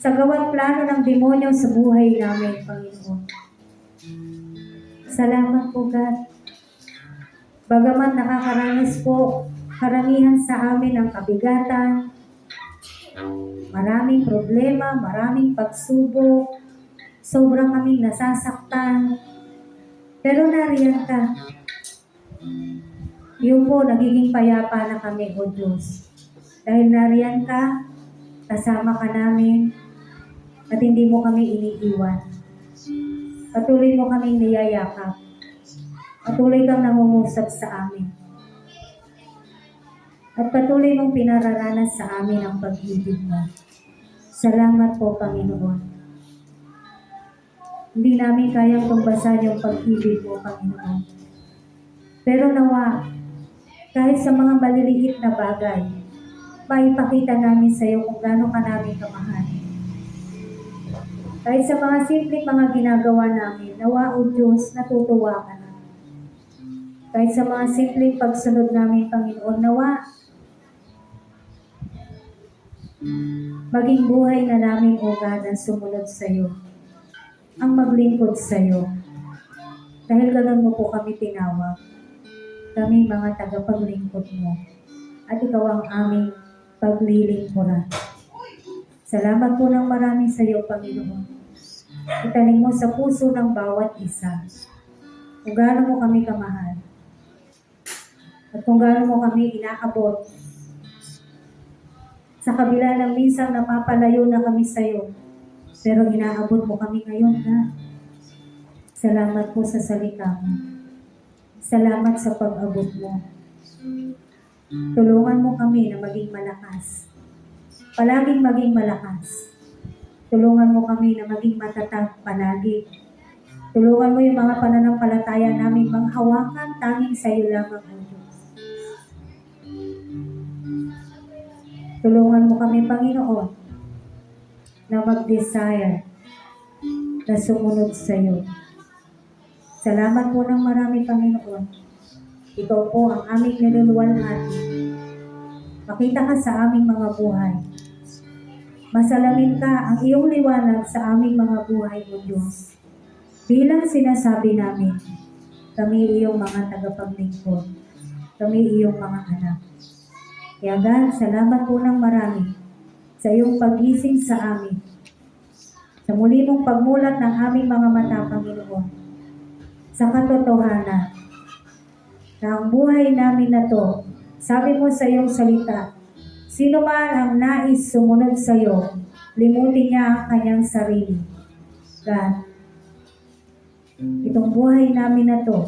sa gawat plano ng demonyo sa buhay namin, Panginoon. Salamat po, God. Bagamat nakakaranas po karamihan sa amin ng kabigatan, maraming problema, maraming pagsubok, sobrang kaming nasasaktan, pero nariyan ka. Yun po, nagiging payapa na kami, O Diyos. Dahil nariyan ka, kasama ka namin, at hindi mo kami iniiwan. Patuloy mo kaming niyayakap. Patuloy kang nangungusap sa amin. At patuloy mong pinararanas sa amin ang pag-ibig mo. Salamat po, Panginoon. Hindi namin kayang tumbasan yung pag-ibig mo, Panginoon. Pero nawa, kahit sa mga maliliit na bagay, maipakita namin sa iyo kung gaano ka namin kamahal. Kahit sa mga simpleng mga ginagawa namin, nawa, O Diyos, natutuwa ka na. Kahit sa mga simpleng pagsunod namin, Panginoon, nawa, maging buhay na namin, O God, ang sumunod sa iyo, ang maglingkod sa iyo. Dahil ganun mo po kami tinawag. Kami mga tagapaglingkod mo. At ikaw ang aming paglilingkuran. Salamat po ng marami sa iyo, Panginoon. Itanim mo sa puso ng bawat isa kung gaano mo kami kamahal. At kung gaano mo kami inaabot sa kabila ng minsang napapalayo na kami sa iyo. Pero inaabot mo kami ngayon, na. Salamat po sa salita mo. Salamat sa pag-abot mo. Tulungan mo kami na maging malakas. Palaging maging malakas. Tulungan mo kami na maging matatag palagi. Tulungan mo yung mga pananampalataya namin manghawakan tanging sa iyo lamang, O Diyos. Tulungan mo kami, Panginoon, na mag-desire na sumunod sa iyo. Salamat po ng marami, Panginoon. Ikaw po ang aming niluluwalhati. Makita ka sa aming mga buhay. Masalamin ka ang iyong liwanag sa aming mga buhay, O Diyos. Bilang sinasabi namin, kami iyong mga tagapaglingkod. Kami iyong mga anak. Kaya God, salamat po ng marami sa iyong pagising sa amin. Sa muli mong pagmulat ng aming mga mata, Panginoon. Sa katotohanan na ang buhay namin na to, sabi mo sa iyong salita, sino man ang nais sumunod sa iyo, limutin niya ang kanyang sarili. God, itong buhay namin na to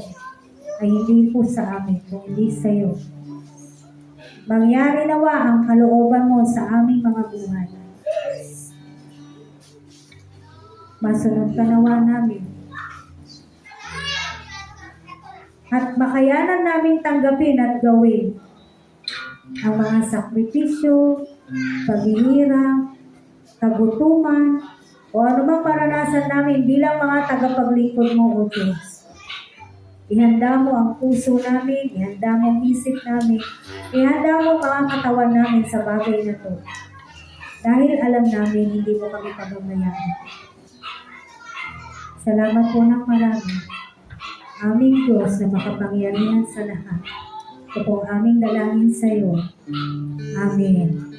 ay hindi po sa amin, kung hindi sa iyo. Mangyari nawa ang kalooban mo sa aming mga buhay. Masunod ka nawa namin. At makayanan namin tanggapin at gawin ang mga sakripisyo, paghihirap, kagutuman, o anumang maranasan namin bilang mga tagapaglingkod mo, O Diyos. Ihanda mo ang puso namin, ihanda mo ang isip namin, ihanda mo mga katawan namin sa bagay na to. Dahil alam namin, hindi mo kami pababayaan. Salamat po ng marami. Aming Diyos na makapangyarihan sa lahat. Ito po aming dalangin sa iyo. Amen.